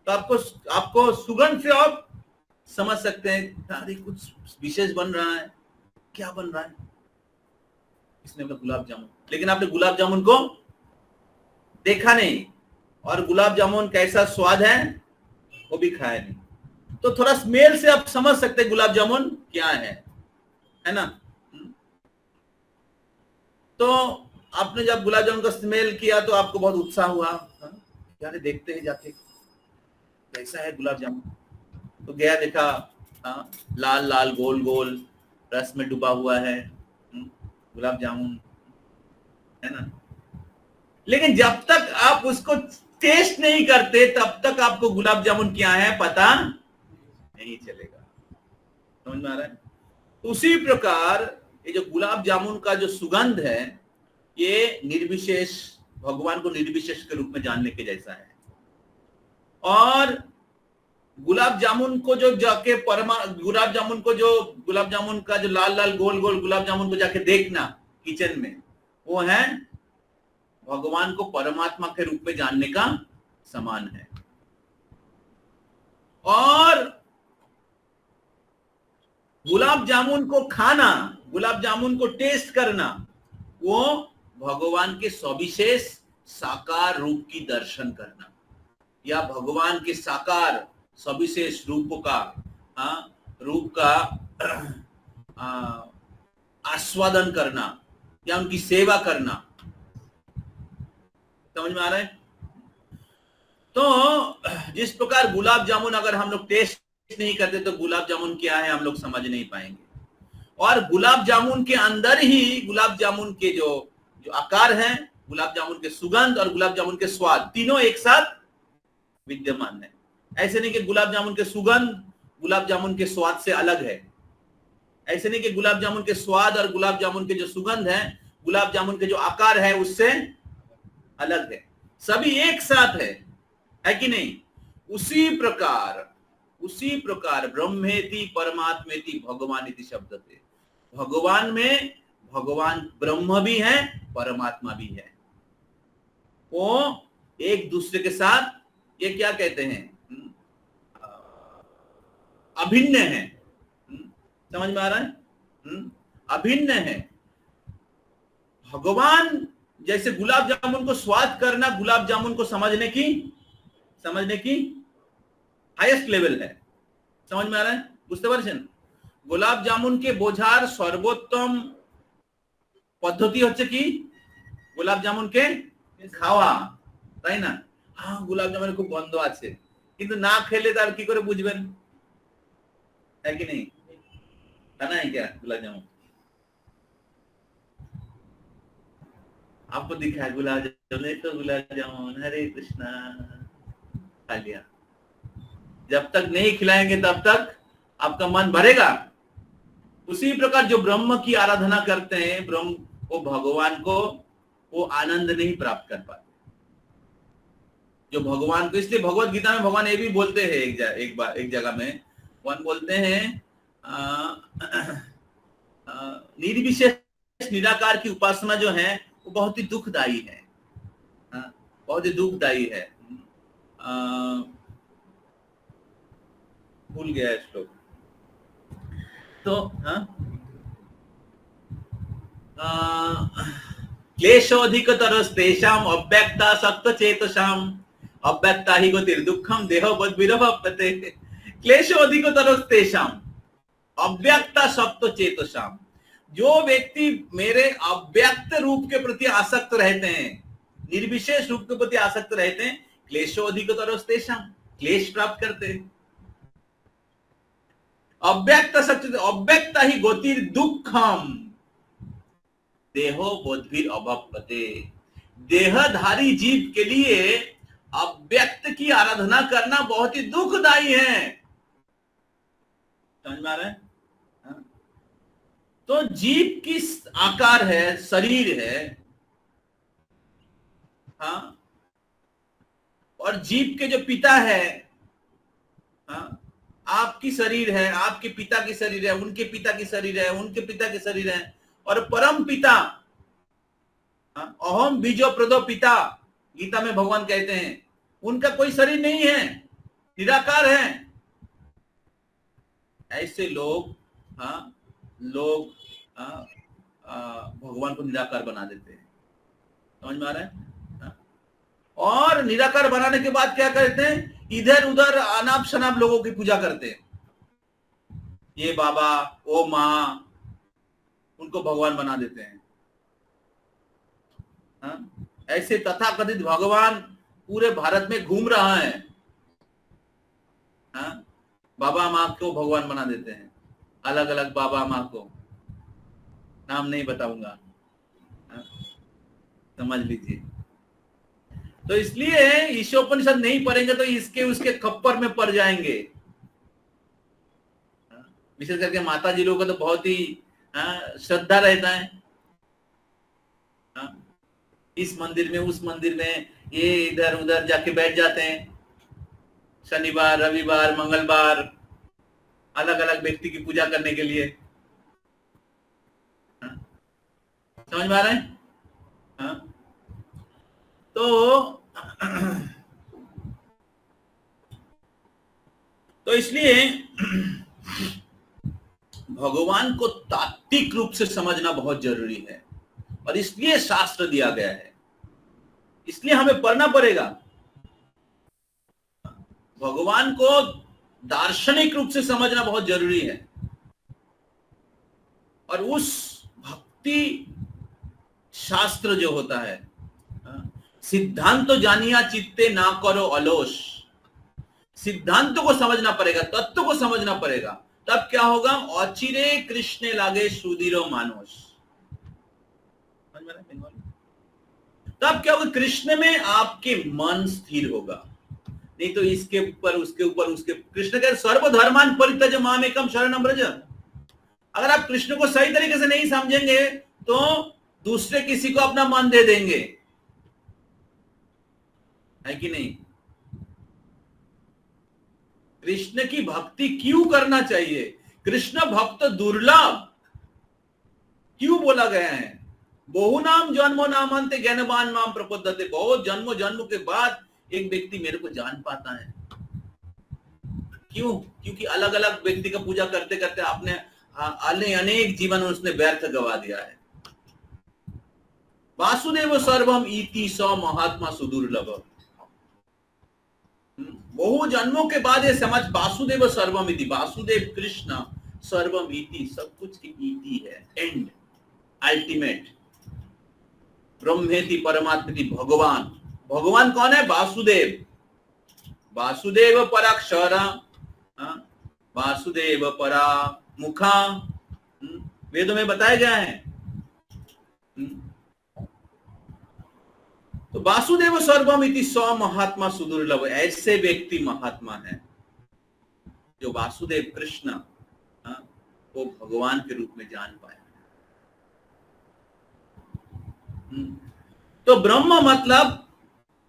[SPEAKER 1] तो आपको सुगंध से आप समझ सकते हैं अरे कुछ विशेष बन रहा है। क्या बन रहा है? इसने बोला गुलाब जामुन, लेकिन आपने गुलाब जामुन को देखा नहीं और गुलाब जामुन कैसा स्वाद है वो भी खाया नहीं। तो थोड़ा स्मेल से आप समझ सकते हैं गुलाब जामुन क्या है ना? तो आपने जब गुलाब जामुन का स्मेल किया तो आपको बहुत उत्साह हुआ, यार देखते हैं जाके कैसा है गुलाब जामुन। तो गया, देखा, लाल लाल गोल गोल रस में डूबा हुआ है गुलाब जामुन, है ना? लेकिन जब तक आप उसको टेस्ट नहीं करते तब तक आपको गुलाब जामुन क्या है पता नहीं चलेगा। समझ में आ रहा है? उसी प्रकार ये जो गुलाब जामुन का जो सुगंध है ये निर्विशेष, भगवान को निर्विशेष के रूप में जानने के जैसा है। और गुलाब जामुन को जो जाके गुलाब जामुन का जो लाल लाल गोल गोल गुलाब जामुन को जाके देखना किचन में, वो है भगवान को परमात्मा के रूप में जानने का समान है। और गुलाब जामुन को खाना, गुलाब जामुन को टेस्ट करना, वो भगवान के सविशेष साकार रूप की दर्शन करना, या भगवान के साकार सविशेष रूप का आस्वादन करना या उनकी सेवा करना। समझ में आ रहा है? तो जिस प्रकार गुलाब जामुन अगर हम लोग टेस्ट नहीं करते तो गुलाब जामुन क्या है हम लोग समझ नहीं पाएंगे। और गुलाब जामुन के अंदर ही गुलाब जामुन के जो आकार है, गुलाब जामुन के सुगंध और गुलाब जामुन के स्वाद, तीनों एक साथ विद्यमान है। ऐसे नहीं कि गुलाब जामुन के सुगंध गुलाब जामुन के स्वाद से अलग है। ऐसे नहीं कि गुलाब जामुन के स्वाद और गुलाब जामुन के जो सुगंध है, गुलाब जामुन के जो आकार है उससे अलग है। सभी एक साथ है कि नहीं? उसी प्रकार ब्रह्मेति परमात्मेति भगवानिति शब्द थे। भगवान में भगवान ब्रह्म भी है, परमात्मा भी है। वो एक दूसरे के साथ ये क्या कहते हैं, अभिन्न है। समझ में आ रहा है? अभिन्न है। भगवान जैसे गुलाब जामुन को स्वाद करना गुलाब जामुन को समझने की हाईएस्ट लेवल है। समझ में आ रहा है? बुझते पारছেন? গোলাপ জামুনকে বোঝার সর্বোত্তম পদ্ধতি হচ্ছে কি গোলাপ জামুনকে খাওয়া। তাই না? হ্যাঁ, গোলাপ জামুন খুব গন্ধ আছে, কিন্তু না খেলে তার কি করে বুঝবেন? है कि नहीं? खाना है क्या गुलाब जामुन? आपको दिखा है गुलाब जामुन, तो गुलाब जामुन, हरे कृष्णा, खा लिया। जब तक नहीं खिलाएंगे तब तक आपका मन भरेगा। उसी प्रकार जो ब्रह्म की आराधना करते हैं, ब्रह्म वो भगवान को वो आनंद नहीं प्राप्त कर पाते। जो भगवान को, इसलिए भगवत गीता में भगवान ये भी बोलते हैं एक जगह में भगवान बोलते हैं निर्विशेष निराकार की उपासना जो है वो बहुत ही दुखदायी है, बहुत ही दुखदायी है। भूल गया श्लोक तो। क्लेशोऽधिकतरस्तेषाम् अव्यक्ता सक्तचेतसाम् अव्यक्ता हि गतिर्दुःखं देहवद्भिरभप्यते। क्लेशोऽधिकतरस्तेषाम् अव्यक्ता सक्तचेतसाम्, जो व्यक्ति मेरे अव्यक्त रूप के प्रति आसक्त रहते हैं, निर्विशेष रूप के प्रति आसक्त रहते हैं, क्लेशोऽधिकतरस्तेषाम्, क्लेश प्राप्त करते हैं। अव्यक्ता ही गतिर्दुःखम देहो बोधवीर अभप्यते। देहधारी जीव के लिए अव्यक्त की आराधना करना बहुत ही दुखदायी है। समझ में आ रहा है? तो जीव किस आकार है, शरीर है, हाँ, और जीव के जो पिता है, हाँ, आपकी शरीर है, आपके पिता की शरीर है, उनके पिता की शरीर है, उनके पिता की शरीर है, और परम पिता, अहम बीजो प्रदो पिता गीता में भगवान कहते हैं, उनका कोई शरीर नहीं है, निराकार है। ऐसे लोग भगवान को निराकार बना देते हैं। समझ में आ रहा है? और निराकार बनाने के बाद क्या करते हैं, इधर उधर अनाप शनाप लोगों की पूजा करते हैं। ये बाबा, ओ माँ, उनको भगवान बना देते हैं। ऐसे तथाकथित भगवान पूरे भारत में घूम रहा है। बाबा माँ को भगवान बना देते हैं, अलग अलग बाबा माँ को, नाम नहीं बताऊंगा, समझ लीजिए। तो इसलिए ईशोपनिषद नहीं पढ़ेंगे तो इसके उसके खप्पर में पड़ जाएंगे। विशेष करके माता जी लोगों का तो बहुत ही श्रद्धा रहता है, इस मंदिर में उस मंदिर में, ये इधर उधर जाके बैठ जाते हैं। शनिवार, रविवार, मंगलवार अलग अलग व्यक्ति की पूजा करने के लिए। समझ में आ रहा है? तो इसलिए भगवान को तात्विक रूप से समझना बहुत जरूरी है, और इसलिए शास्त्र दिया गया है, इसलिए हमें पढ़ना पड़ेगा। भगवान को दार्शनिक रूप से समझना बहुत जरूरी है, और उस भक्ति शास्त्र जो होता है, सिद्धांत तो जानिया चित्ते ना करो अलौष, सिद्धांत को समझना पड़ेगा, तत्व को समझना पड़ेगा, तब क्या होगा, अचिरे कृष्ण लागे सुधीरो मानोस। तब क्या होगा, कृष्ण में आपके मन स्थिर होगा। नहीं तो इसके ऊपर उसके ऊपर उसके, कृष्ण के सर्वधर्मान परित्यज मामेकम शरणम व्रज। अगर आप कृष्ण को सही तरीके से नहीं समझेंगे तो दूसरे किसी को अपना मन दे देंगे, है कि नहीं? कृष्ण की भक्ति क्यों करना चाहिए? कृष्ण भक्त दुर्लभ क्यों बोला गया है? बहु नाम जन्मो नामांते ज्ञानवान माम प्रपद्यते। बहुत जन्मों जन्मों के बाद एक व्यक्ति मेरे को जान पाता है। क्यों? क्योंकि अलग अलग व्यक्ति का पूजा करते करते आपने अनेक जीवन उसने व्यर्थ गवा दिया है। वासुदेव सर्वम इति स महात्मा सुदुर्लभ। बहु जन्मों के बाद ये समझ, वासुदेव सर्वम इति, वासुदेव कृष्ण, सर्वम इति, सब कुछ की इति है, एंड, अल्टीमेट, ब्रह्मेति परमात्मेति, भगवान, भगवान कौन है? वासुदेव, वासुदेव पराक्षर, वासुदेव परा मुखा, वेदों में बताया गया है। तो वासुदेव सर्वमिति स महात्मा सुदुर्लभ, ऐसे व्यक्ति महात्मा है जो वासुदेव कृष्ण वो भगवान के रूप में जान पाए। तो ब्रह्म मतलब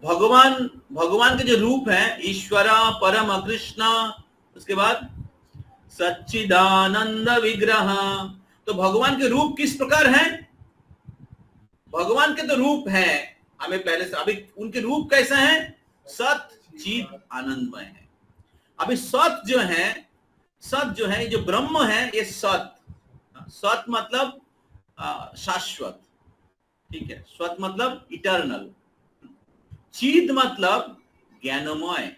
[SPEAKER 1] भगवान, भगवान के जो रूप है, ईश्वर परम कृष्ण, उसके बाद सच्चिदानंद विग्रह। तो भगवान के रूप किस प्रकार है? भगवान के तो रूप है, हमें पहले से, अभी उनके रूप कैसा है? सत चित आनंदमय है। अभी सत जो है, सत जो है, जो ब्रह्म है, ये सत, सत मतलब शाश्वत, ठीक है, स्वत मतलब इटर्नल, चिद मतलब ज्ञानमय,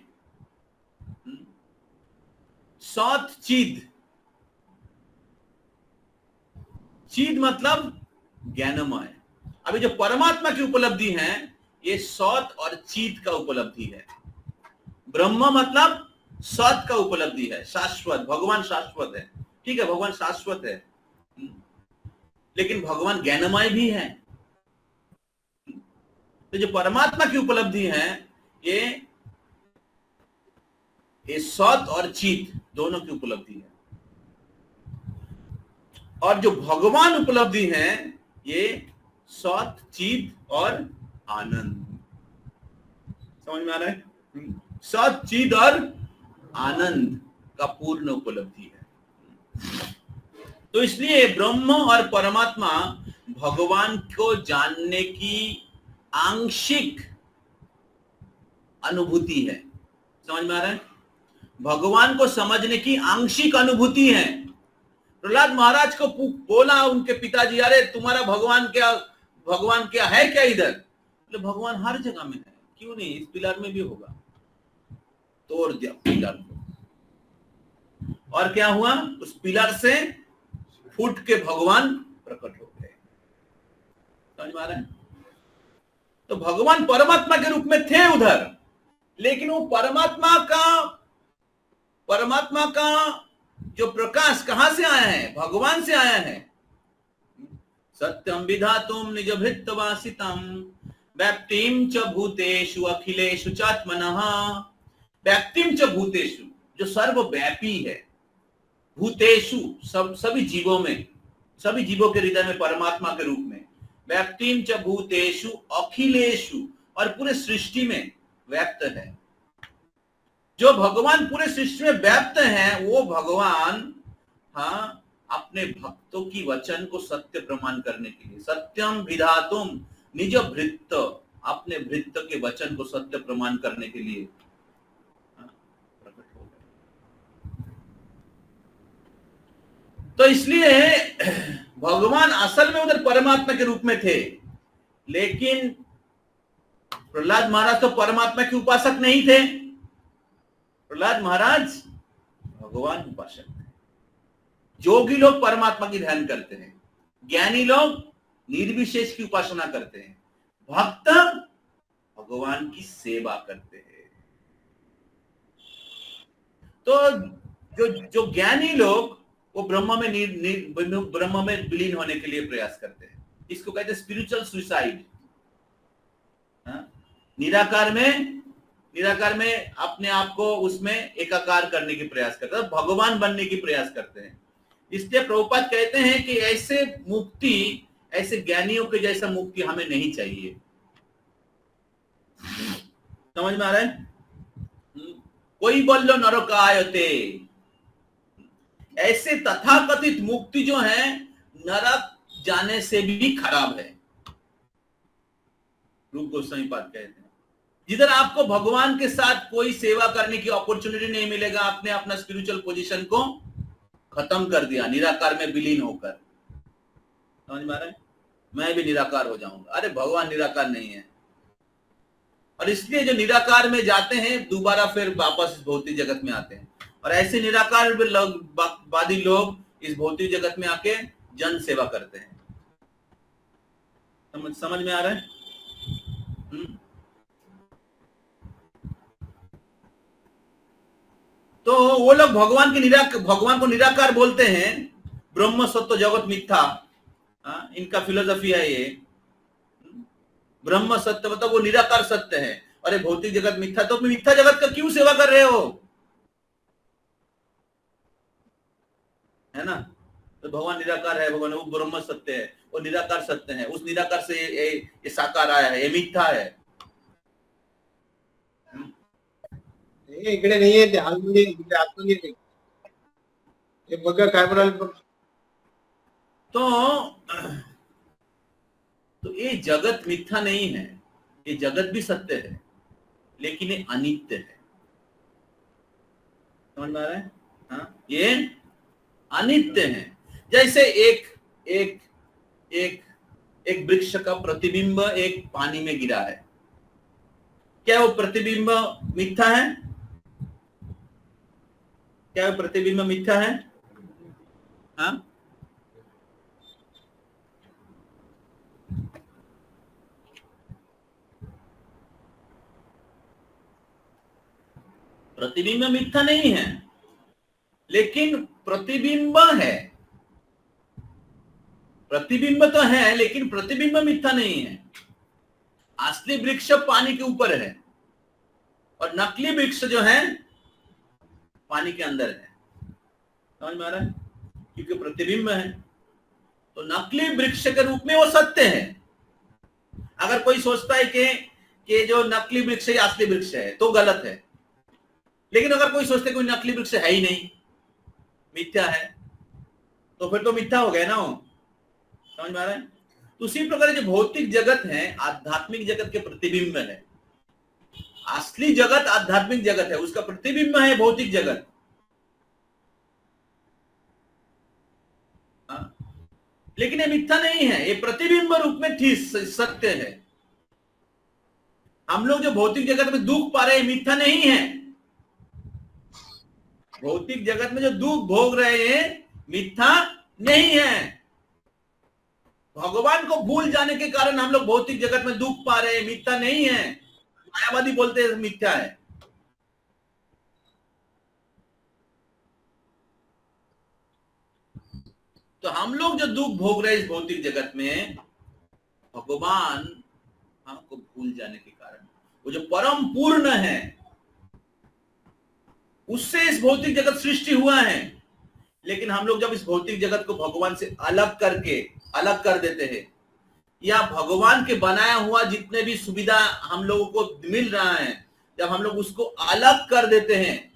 [SPEAKER 1] सत चिद, चिद मतलब ज्ञानमय। अभी जो परमात्मा की उपलब्धि है, ये सत और चिद का उपलब्धि है। ब्रह्म मतलब सत का उपलब्धि है, शाश्वत, भगवान शाश्वत है, ठीक है, भगवान शाश्वत है, लेकिन भगवान ज्ञानमय भी है। तो जो परमात्मा की उपलब्धि है, ये सत और चित दोनों की उपलब्धि है। और जो भगवान उपलब्धि है, ये सत चित और आनंद। समझ में आ रहा है? सत चित और आनंद का पूर्ण उपलब्धि है। तो इसलिए ब्रह्म और परमात्मा भगवान को जानने की आंशिक अनुभूति है। समझ में आ रहा है? भगवान को समझने की आंशिक अनुभूति है। प्रहलाद महाराज को बोला उनके पिताजी, अरे तुम्हारा भगवान क्या है क्या इधर? तो भगवान हर जगह में है, क्यों नहीं, इस पिलर में भी होगा। तोड़ दिया पिलर को, और क्या हुआ? उस पिलर से फूट के भगवान प्रकट हो गए। समझ में आ रहा है? तो भगवान परमात्मा के रूप में थे उधर, लेकिन वो परमात्मा का जो प्रकाश कहां से आया है? भगवान से आया है। सत्यम विधातुम निज भृत्यवासितम व्याप्तिम च भूतेषु अखिलेषु चात्मनः। व्याप्तिम च भूतेषु, जो सर्वव्यापी है, भूतेषु सभी जीवों में, सभी जीवों के हृदय में परमात्मा के रूप में, व्याप्तिम च भूतेषु अखिलेषु, और पूरे सृष्टि में व्याप्त है। जो भगवान पूरे सृष्टि में व्याप्त हैं, वो भगवान अपने भक्तों की वचन को सत्य प्रमाण करने के लिए, सत्यम विधातुम निज भृत्य, अपने भृत्य के वचन को सत्य प्रमाण करने के लिए प्रकट हो गए। तो इसलिए भगवान असल में उधर परमात्मा के रूप में थे, लेकिन प्रहलाद महाराज तो परमात्मा के उपासक नहीं थे। प्रहलाद महाराज भगवान उपासक थे। जोगी लोग परमात्मा की ध्यान करते हैं, ज्ञानी लोग निर्विशेष की उपासना करते हैं, भक्त भगवान की सेवा करते हैं। तो जो ज्ञानी लोग वो ब्रह्म में विलीन होने के लिए प्रयास करते हैं। इसको कहते हैं स्पिरिचुअल सुसाइड। निराकार में अपने आप को उसमें एकाकार करने की प्रयास करते हैं, भगवान बनने की प्रयास करते हैं। इसलिए प्रभुपाद कहते हैं कि ऐसे मुक्ति, ऐसे ज्ञानियों के जैसा मुक्ति हमें नहीं चाहिए। समझ में आ रहा है? कोई बोलो नरकायते, ऐसे तथाकथित मुक्ति जो है नरक जाने से भी खराब है। रूप गोस्वामी पाद कहते हैं, जिधर आपको भगवान के साथ कोई सेवा करने की अपॉर्चुनिटी नहीं मिलेगा, आपने अपना स्पिरिचुअल पोजीशन को खत्म कर दिया निराकार में विलीन होकर। समझ में आ रहा है? मैं भी निराकार हो जाऊंगा। अरे भगवान निराकार नहीं है, और इसलिए जो निराकार में जाते हैं दोबारा फिर वापस इस भौतिक जगत में आते हैं, और ऐसे निराकार वादी लोग इस भौतिक जगत में आके जन सेवा करते हैं। समझ में आ रहा है? लोग भगवान को निराकार बोलते हैं, ब्रह्म सत्य जगत मिथ्या, इनका फिलोसफी है ये। ब्रह्म सत्य मतलब वो निराकार सत्य है, अरे भौतिक जगत मिथ्या, तो मिथ्या जगत का क्यों सेवा कर रहे हो, है ना? तो भगवान निराकार है, भगवान वो ब्रह्म सत्य है, वो निराकार सत्य है, उस निराकार से ये साकार आया है, ये मिथ्या है।
[SPEAKER 5] इकडे नाहीये ते आतमध्ये, इकडे आतमध्ये ते. हे बघा काय म्हणाल.
[SPEAKER 1] तो ये जगत मिथ्या नहीं है, ये जगत भी सत्य है, लेकिन ये अनित्य है। समझ में आ रहा है? हाँ, ये अनित्य है। जैसे एक वृक्ष का प्रतिबिंब एक पानी में गिरा है, क्या वो प्रतिबिंब मिथ्या है? क्या वो प्रतिबिंब मिथ्या है? हाँ, प्रतिबिंब मिथ्या नहीं है, लेकिन प्रतिबिंब है। प्रतिबिंब तो है, लेकिन प्रतिबिंब मिथ्या नहीं है। असली वृक्ष पानी के ऊपर है और नकली वृक्ष जो है पानी के अंदर है। समझ में आ रहा है? क्योंकि प्रतिबिंब है, तो नकली वृक्ष के रूप में वो सत्य है। अगर कोई सोचता है कि जो नकली वृक्ष है असली वृक्ष है, तो गलत है। लेकिन अगर कोई सोचते कोई नकली वृक्ष है ही नहीं, मिथ्या है, तो फिर तो मिथ्या हो गया ना वो। समझ में आ रहा है? तो उसी प्रकार जो भौतिक जगत है आध्यात्मिक जगत के प्रतिबिंब है। असली जगत आध्यात्मिक जगत है, उसका प्रतिबिंब है भौतिक जगत। लेकिन ये मिथ्या नहीं है, ये प्रतिबिंब रूप में ठीक सत्य है। हम लोग जो भौतिक जगत में दुख पा रहे हैं मिथ्या नहीं है। भौतिक जगत में जो दुख भोग रहे हैं मिथ्या नहीं है। भगवान को भूल जाने के कारण हम लोग भौतिक जगत में दुख पा रहे हैं, मिथ्या नहीं है। मायावादी बोलते हैं मिथ्या है। तो हम लोग जो दुख भोग रहे हैं इस भौतिक जगत में, भगवान हमको भूल जाने के कारण, वो जो परम पूर्ण है उससे इस भौतिक जगत सृष्टि हुआ है। लेकिन हम लोग जब इस भौतिक जगत को भगवान से अलग कर देते हैं, या भगवान के बनाया हुआ जितने भी सुविधा हम लोगों को मिल रहा है, जब हम लोग उसको अलग कर देते हैं,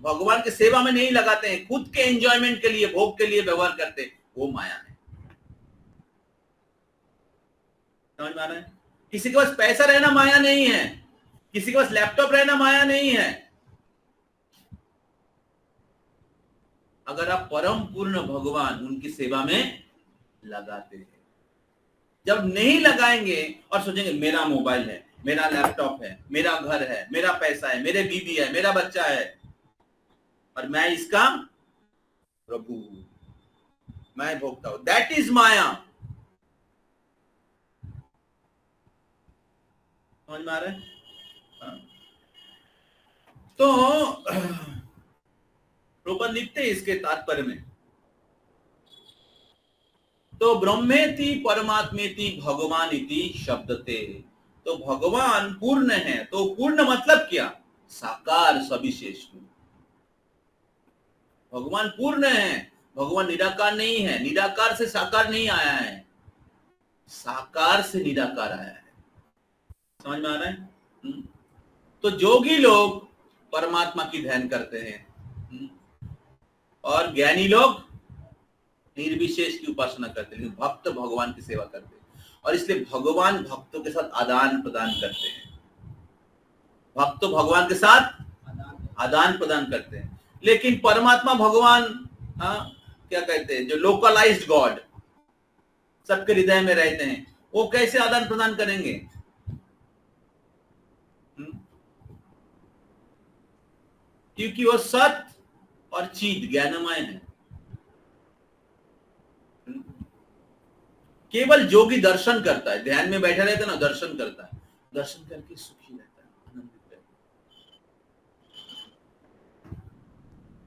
[SPEAKER 1] भगवान के सेवा में नहीं लगाते हैं, खुद के एंजॉयमेंट के लिए, भोग के लिए व्यवहार करते हैं, वो माया है। समझ में आ रहा है? किसी के पास पैसा रहना माया नहीं है, किसी के पास लैपटॉप रहना माया नहीं है। अगर आप परम पूर्ण भगवान उनकी सेवा में लगाते हैं, जब नहीं लगाएंगे और सोचेंगे मेरा मोबाइल है, मेरा लैपटॉप है, मेरा घर है, मेरा पैसा है, मेरे बीवी है, मेरा बच्चा है और मैं इसका प्रभु, मैं भोगता हूं, दैट इज माया। समझ में आ रहा है? तो प्रभुपाद लिखते हैं इसके तात्पर्य में, तो ब्रह्मेति परमात्मेति भगवान इति शब्दते। तो भगवान पूर्ण है, तो पूर्ण मतलब क्या? साकार सविशेष। भगवान पूर्ण है, भगवान निराकार नहीं है, निराकार से साकार नहीं आया है, साकार से निराकार आया है। समझ में आ रहा है? तो जोगी लोग परमात्मा की ध्यान करते हैं और ज्ञानी लोग निर्विशेष की उपासना करते हैं, भक्त भगवान की सेवा करते हैं। और इसलिए भगवान भक्तों के साथ आदान प्रदान करते हैं, भक्त भगवान के साथ आदान प्रदान करते हैं। लेकिन परमात्मा भगवान, क्या कहते हैं, जो लोकलाइज्ड गॉड सबके हृदय में रहते हैं, वो कैसे आदान प्रदान करेंगे? क्योंकि वो सत और चित ज्ञानमय है। केवल जोगी दर्शन करता है, ध्यान में बैठा रहता है ना, दर्शन करता है, दर्शन करके सुखी रहता है, आनंदित रहता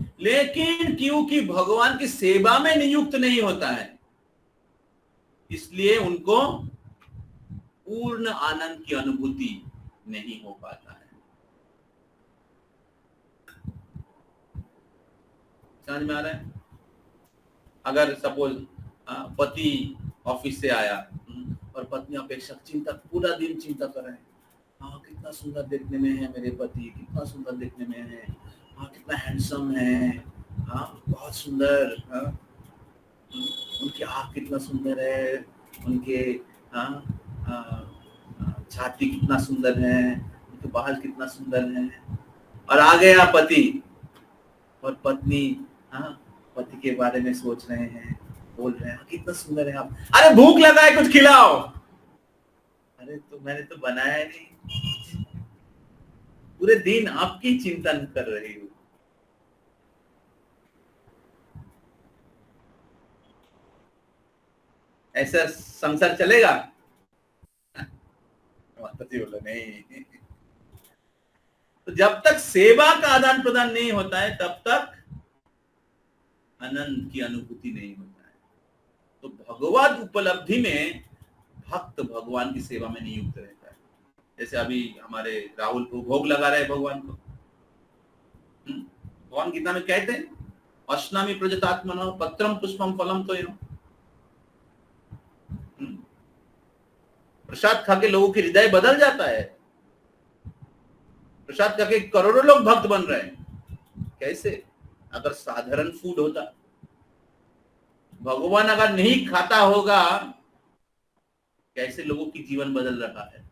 [SPEAKER 1] है। लेकिन क्योंकि भगवान की सेवा में नियुक्त नहीं होता है, इसलिए उनको पूर्ण आनंद की अनुभूति नहीं हो पाता है। समझ में आ रहा है? अगर सपोज पति ऑफिस से आया और पत्नी अपेक्षा चिंता, पूरा दिन चिंता कर रहे हैं, हाँ कितना सुंदर देखने में है मेरे पति, कितना सुंदर देखने में है, हाँ कितना हैंडसम है, हाँ बहुत सुंदर, हाँ उनकी आँख कितना सुंदर है, उनके छाती कितना सुंदर है, उनके बाल कितना सुंदर है। और आ गया पति और पत्नी पति के बारे में सोच रहे हैं, बोल रहे हैं कितना सुंदर है आप, अरे भूख लगा है कुछ खिलाओ, अरे तो मैंने तो बनाया नहीं, पूरे दिन आपकी चिंतन कर रही हूँ। ऐसा संसार चलेगा? पति बोला नहीं। तो जब तक सेवा का आदान प्रदान नहीं होता है तब तक आनंद की अनुभूति नहीं होता है। तो भगवत उपलब्धि में भक्त भगवान की सेवा में नियुक्त रहता है। जैसे अभी हमारे राहुल को भोग लगा रहे भगवान को, भगवान गीता में कहते हैं अश्नामि प्रजतात्मनो पत्रम पुष्पम फलम तो प्रसाद खा के लोगों के हृदय बदल जाता है। प्रसाद खा के करोड़ों लोग भक्त बन रहे हैं। कैसे? अगर साधारण फूड होता, भगवान अगर नहीं खाता होगा, कैसे लोगों की जीवन बदल रहा है।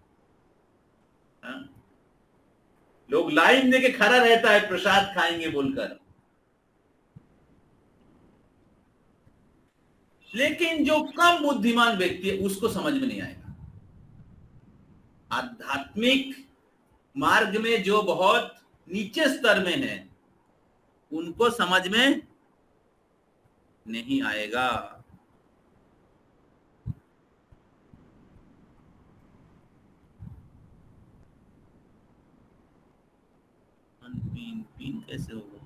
[SPEAKER 1] लोग लाइन देके खड़ा रहता है प्रसाद खाएंगे बोलकर, लेकिन जो कम बुद्धिमान व्यक्ति है उसको समझ में नहीं आएगा। आध्यात्मिक मार्ग में जो बहुत नीचे स्तर में है उनको समझ में नहीं आएगा। पिन पिन कैसे होगा?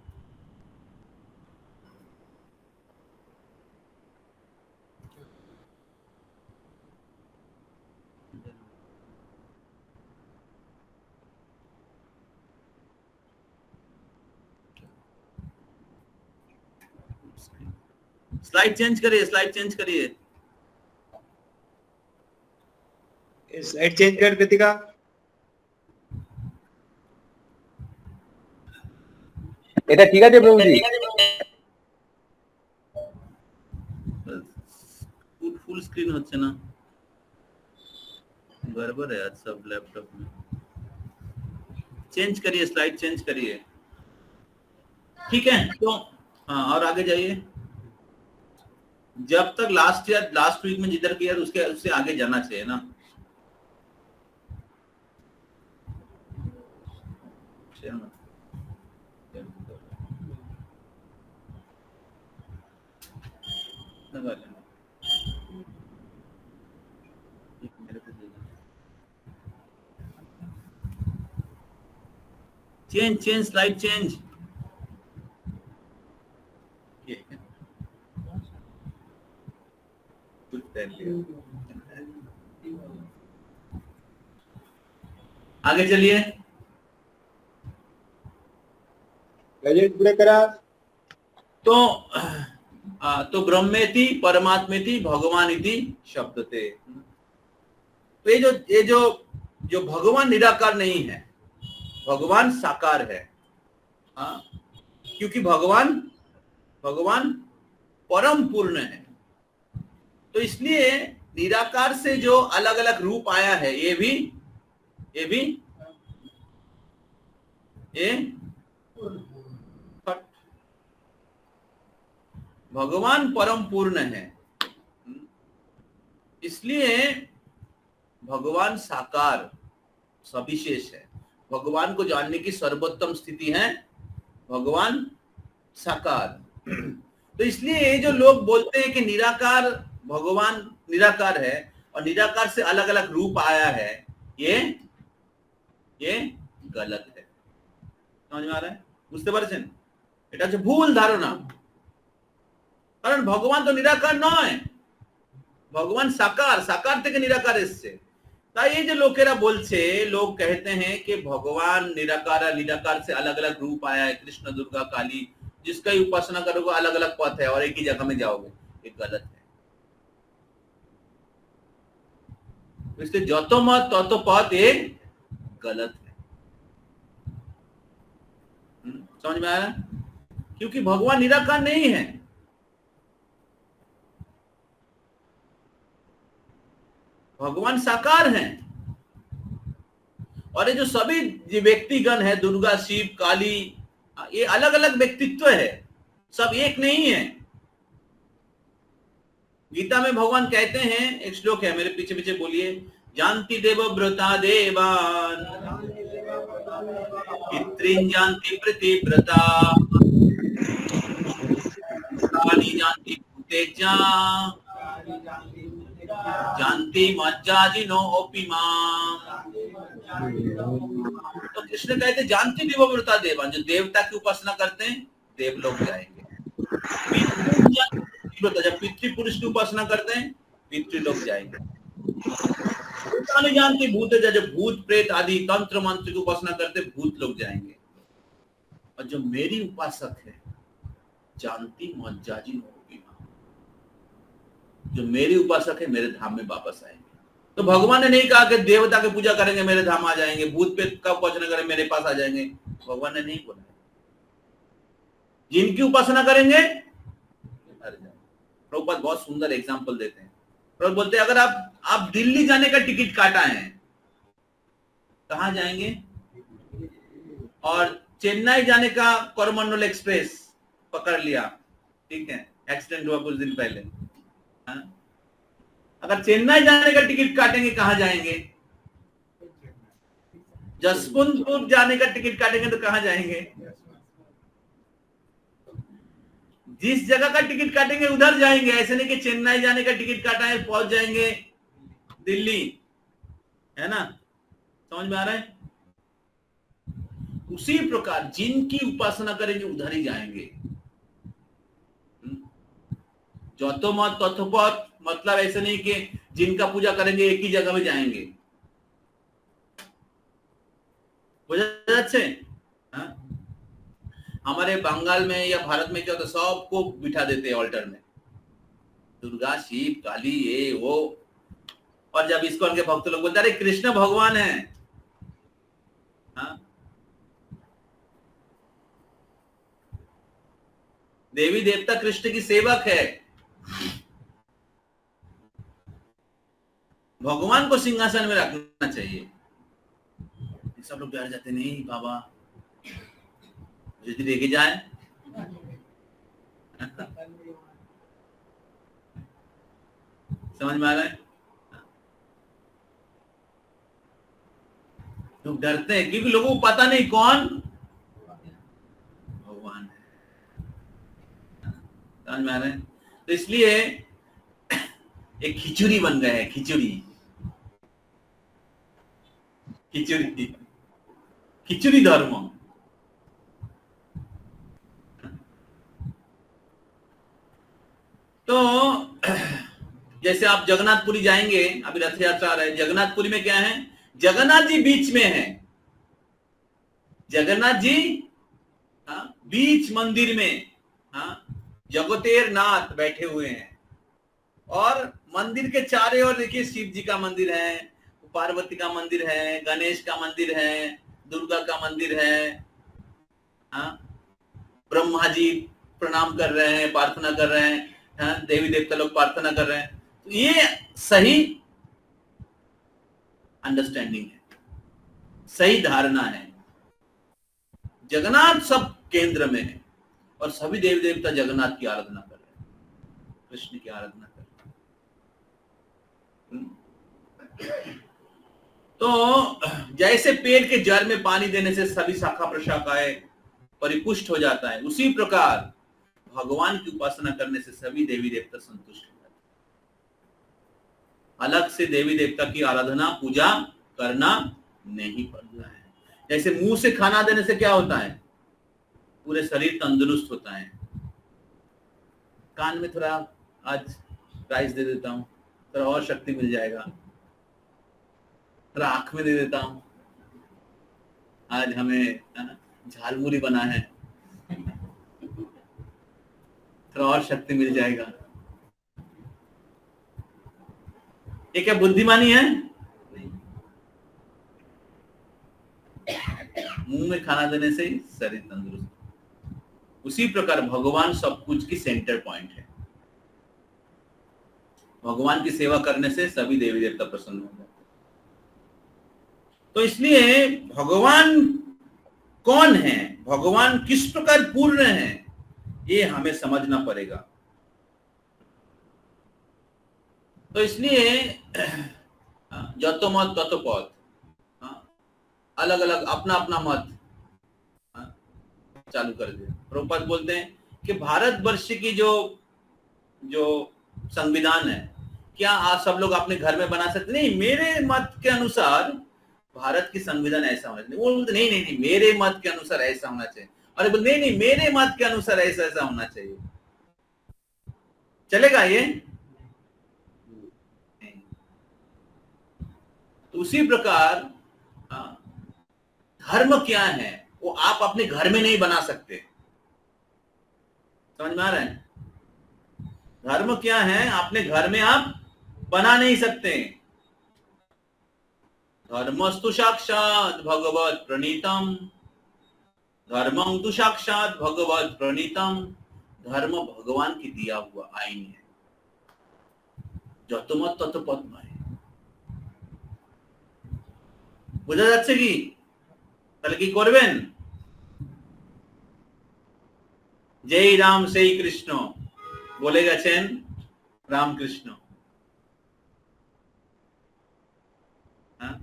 [SPEAKER 1] स्लाइड चेंज करिए, स्लाइड चेंज करिए,
[SPEAKER 8] स्लाइड चेंज कर कृतिका। এটা ঠিক আছে প্রভুজি?
[SPEAKER 1] फुल स्क्रीन হচ্ছে না, गड़बड़ है आज सब लैपटॉप में। चेंज करिए, स्लाइड चेंज करिए, ठीक है? तो हाँ, और आगे जाइए। जब तक लास्ट वीक में जिधर किया उससे आगे जाना चाहिए ना। Change slide change. आगे चलिए।
[SPEAKER 5] पूरे करा।
[SPEAKER 1] तो ब्रह्मेति परमात्मेति भगवानिति शब्दते। तो ये जो भगवान निराकार नहीं है, भगवान साकार है। हाँ, क्योंकि भगवान परम पूर्ण है, तो इसलिए निराकार से जो अलग अलग रूप आया है ये भगवान परम पूर्ण है, इसलिए भगवान साकार सविशेष है। भगवान को जानने की सर्वोत्तम स्थिति है भगवान साकार। तो इसलिए ये जो लोग बोलते हैं कि निराकार भगवान निराकार है और निराकार से अलग अलग रूप आया है, ये गलत है। समझ में आ रहा है? बुझते पारছেন? এটা হচ্ছে ভুল ধারণা। কারণ ভগবান তো নিরাকার নয়, ভগবান সাকার, সাকার থেকে নিরাকার এসছে। তাই এই যে लोकेरा बोलছে, लोग कहते हैं कि भगवान निराकार है, निराकार से अलग अलग रूप आया है, कृष्ण दुर्गा काली, जिसका ही उपासना करोगे अलग अलग पथ है और एक ही जगह में जाओगे, ये गलत है। इसलिए যত মত তত পথ ये गलत है। समझ में आया? क्योंकि भगवान निराकार नहीं है, भगवान साकार हैं। और ये जो सभी व्यक्तिगण है, दुर्गा, शिव, काली, ये अलग अलग व्यक्तित्व है, सब एक नहीं है। गीता में भगवान कहते हैं, एक श्लोक है, मेरे पीछे पीछे बोलिए, जानती देवव्रता देवान पितृन् जानती प्रतिव्रता काली जानती भूतेजा जानती मज्जाजिनो ओपिमा। तो कृष्ण कहते जानती देवव्रता देवान, जो देवता की उपासना करते हैं देव लोग जाएंगे। जब पितृ पुरुष की उपासना करते हैं पितृ लोग जाएंगे। जानती भूत, जब भूत प्रेत आदि तंत्र मंत्र की उपासना करते भूत लोग जाएंगे। और जो मेरी उपासक है जानती मज्जाजिनो ओपिमा, जो मेरी उपासक है मेरे धाम में वापस आएंगे। तो भगवान ने नहीं कहा कि देवता की पूजा करेंगे मेरे धाम आ जाएंगे, भूत प्रेत का उपासना करेंगे मेरे पास आ जाएंगे, भगवान ने नहीं बोला। जिनकी उपासना करेंगे प्रभुपाद बहुत सुंदर एग्जांपल देते हैं। प्रभु बोलते हैं अगर आप दिल्ली जाने का टिकट काटा है, कहां जाएंगे? और चेन्नई जाने का कोरमंडल एक्सप्रेस पकड़ लिया, ठीक है, एक्सीडेंट हुआ कुछ दिन पहले। अगर चेन्नई जाने का टिकट काटेंगे कहां जाएंगे? जसवंतपुर जाने का टिकट काटेंगे तो कहां जाएंगे? जिस जगह का टिकट काटेंगे उधर जाएंगे। ऐसे नहीं कि चेन्नई जाने का टिकट काटा है पहुंच जाएंगे दिल्ली, है ना? समझ में आ रहा है? उसी प्रकार जिनकी उपासना करेंगे उधर ही जाएंगे। যত মত তত পথ, मतलब ऐसे नहीं कि जिनका पूजा करेंगे एक ही जगह में जाएंगे। बुझा যাচ্ছে? हमारे बंगाल में या भारत में क्या होता है, सबको बिठा देते हैं ऑल्टर में, दुर्गा, शिव, काली, ये वो। और जब इस्कॉन के भक्त लोग बोलते अरे कृष्ण भगवान है, देवी देवता कृष्ण की सेवक है, भगवान को सिंहासन में रखना चाहिए। सब लोग डर जाते, नहीं बाबा मुझे लेके जाए। समझ में आ रहा है? लोग डरते हैं क्योंकि लोगों को पता नहीं कौन भगवान है। समझ में आ रहा है? तो इसलिए एक खिचड़ी बन गए हैं, खिचड़ी खिचड़ी खिचड़ी धर्म। तो जैसे आप जगन्नाथपुरी जाएंगे, अभी रथ यात्रा आ रहा है, जगन्नाथपुरी में क्या है, जगन्नाथ जी बीच में है, जगन्नाथ जी बीच मंदिर में जगतेर नाथ बैठे हुए हैं। और मंदिर के चारों ओर देखिए शिव जी का मंदिर है, पार्वती का मंदिर है, गणेश का मंदिर है, दुर्गा का मंदिर है। ब्रह्मा जी प्रणाम कर रहे हैं, प्रार्थना कर रहे हैं, देवी देवता लोग प्रार्थना कर रहे हैं। तो ये सही अंडरस्टैंडिंग है, सही धारणा है। जगन्नाथ सब केंद्र में है और सभी देवी देवता जगन्नाथ की आराधना कर रहे हैं, कृष्ण की आराधना कर रहे हैं। तो जैसे पेड़ के जड़ में पानी देने से सभी शाखा प्रशाखाएं परिपुष्ट हो जाता है, उसी प्रकार भगवान की उपासना करने से सभी देवी देवता संतुष्ट हो जाते हैं। अलग से देवी देवता की आराधना पूजा करना नहीं पड़ता है। जैसे मुंह से खाना देने से क्या होता है, पूरे शरीर तंदुरुस्त होता है। कान में थोड़ा आज राइस दे देता हूँ, थोड़ा और शक्ति मिल जाएगा। थोड़ा आंख में दे देता हूँ, आज हमें झालमुरी बना है, थोड़ा और शक्ति मिल जाएगा। ये क्या बुद्धिमानी है? नहीं। मुंह में खाना देने से ही शरीर तंदुरुस्त। उसी प्रकार भगवान सब कुछ की सेंटर पॉइंट है। भगवान की सेवा करने से सभी देवी देवता प्रसन्न हो जाते हैं। तो इसलिए भगवान कौन है, भगवान किस प्रकार पूर्ण है, ये हमें समझना पड़ेगा। तो इसलिए जतो मत ततो पथ, अलग अलग अपना अपना मत चालू कर दिया। प्रभुपाद बोलते हैं कि भारतवर्ष की जो संविधान है, क्या आप सब लोग अपने घर में बना सकते? नहीं, मेरे मत के अनुसार भारत की संविधान ऐसा होना चाहिए। वो बोलते नहीं, मेरे मत के अनुसार ऐसा होना चाहिए। अरे बोलते नहीं, मेरे मत के अनुसार ऐसा ऐसा होना चाहिए। चलेगा ये? तो उसी प्रकार धर्म क्या है वो आप अपने घर में नहीं बना सकते। समझ में आ रहा है? धर्म क्या है अपने घर में आप बना नहीं सकते। धर्मस्तु साक्षात भगवत प्रणीतम, धर्मं तु साक्षात भगवत प्रणीतम। धर्म भगवान की दिया हुआ आईन है। যত মত তত পথ নয়। বোঝা যাচ্ছে কি? তাহলে কি করবেন? যেই রাম সেই কৃষ্ণ বলে গেছেন রামকৃষ্ণ। হ্যাঁ,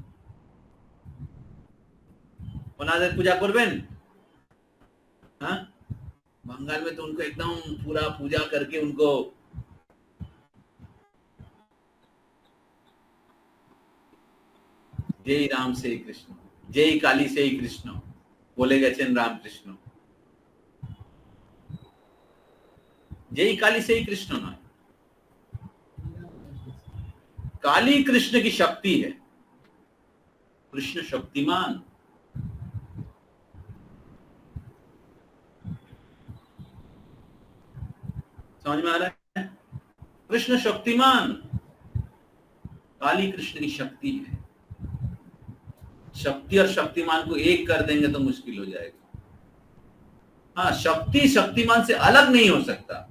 [SPEAKER 1] ওনাদের पूजा করবেন? हाँ, बंगाल में तो उनको एकदम पूरा पूजा करके उनको जय राम से कृष्ण, जय काली से कृष्ण बोले गए रामकृष्ण। जय काली से कृष्ण ना, काली कृष्ण की शक्ति है। कृष्ण शक्तिमान। समझ में आ रहा है? कृष्ण शक्तिमान, काली कृष्ण की शक्ति है। शक्ति और शक्तिमान को एक कर देंगे तो मुश्किल हो जाएगा। हाँ, शक्ति शक्तिमान से अलग नहीं हो सकता,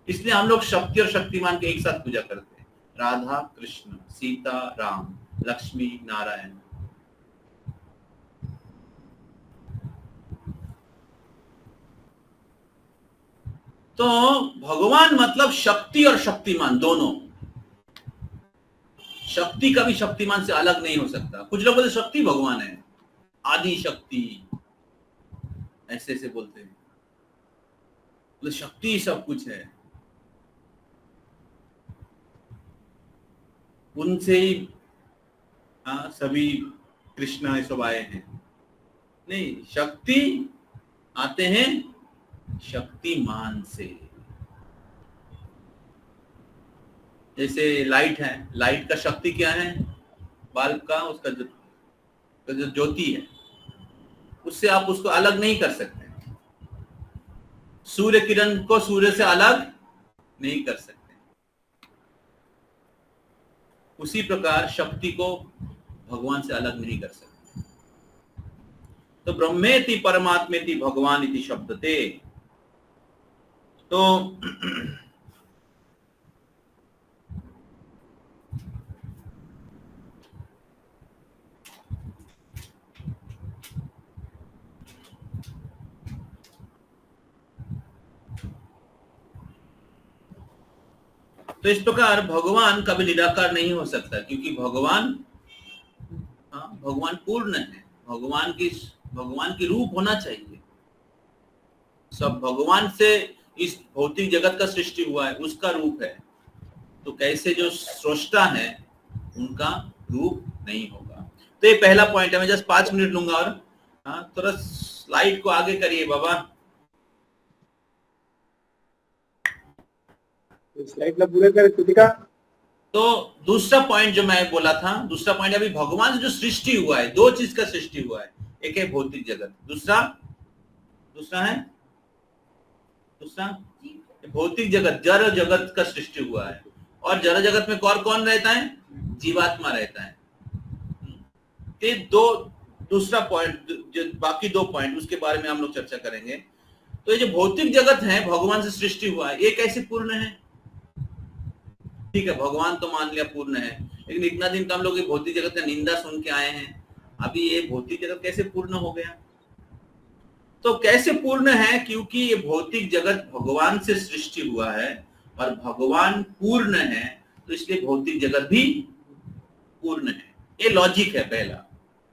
[SPEAKER 1] इसलिए हम लोग शक्ति और शक्तिमान के एक साथ पूजा करते हैं। राधा कृष्ण, सीता राम, लक्ष्मी नारायण। तो भगवान मतलब शक्ति और शक्तिमान दोनों। शक्ति कभी शक्तिमान से अलग नहीं हो सकता। कुछ लोग बोलते शक्ति भगवान है, आदि शक्ति, ऐसे ऐसे बोलते हैं, तो शक्ति सब कुछ है, उनसे ही सभी कृष्णा ये सब आए हैं। नहीं, शक्ति आते हैं शक्तिमान से। जैसे लाइट है, लाइट का शक्ति क्या है? बल्ब का उसका जो ज्योति है, उससे आप उसको अलग नहीं कर सकते। सूर्य किरण को सूर्य से अलग नहीं कर सकते। उसी प्रकार शक्ति को भगवान से अलग नहीं कर सकते। तो ब्रह्मेति परमात्मेति भगवान इति शब्दते। तो इस प्रकार भगवान कभी निराकार नहीं हो सकता, क्योंकि भगवान पूर्ण है। भगवान की रूप होना चाहिए। सब भगवान से इस भौतिक जगत का सृष्टि हुआ है, उसका रूप है। तो कैसे जो सृष्टा है उनका रूप नहीं होगा। तो ये पहला पॉइंट है। मैं जस्ट 5 मिनट लूंगा और थोड़ा स्लाइड को आगे करिए बाबा।
[SPEAKER 8] स्लाइड ला पूरा कर कृतिका।
[SPEAKER 1] तो दूसरा पॉइंट जो मैं बोला था, दूसरा पॉइंट अभी भगवान से जो सृष्टि हुआ है, दो चीज का सृष्टि हुआ है, एक है भौतिक जगत, दूसरा भौतिक जगत, जड़ जगत का सृष्टि हुआ है। और जड़ जगत में कौन रहता है? जीवात्मा रहता है। ये दूसरा पॉइंट, जो बाकी दो पॉइंट उसके बारे में हम लोग चर्चा करेंगे। तो ये जो भौतिक जगत है भगवान से सृष्टि हुआ है, ये कैसे पूर्ण है? ठीक है, भगवान तो मान लिया पूर्ण है, लेकिन इतना दिन तो हम लोग ये भौतिक जगत का निंदा सुन के आए हैं, अभी ये भौतिक जगत कैसे पूर्ण हो गया? तो कैसे पूर्ण है? क्योंकि ये भौतिक जगत भगवान से सृष्टि हुआ है और भगवान पूर्ण है, तो इसलिए भौतिक जगत भी पूर्ण है। ये लॉजिक है पहला।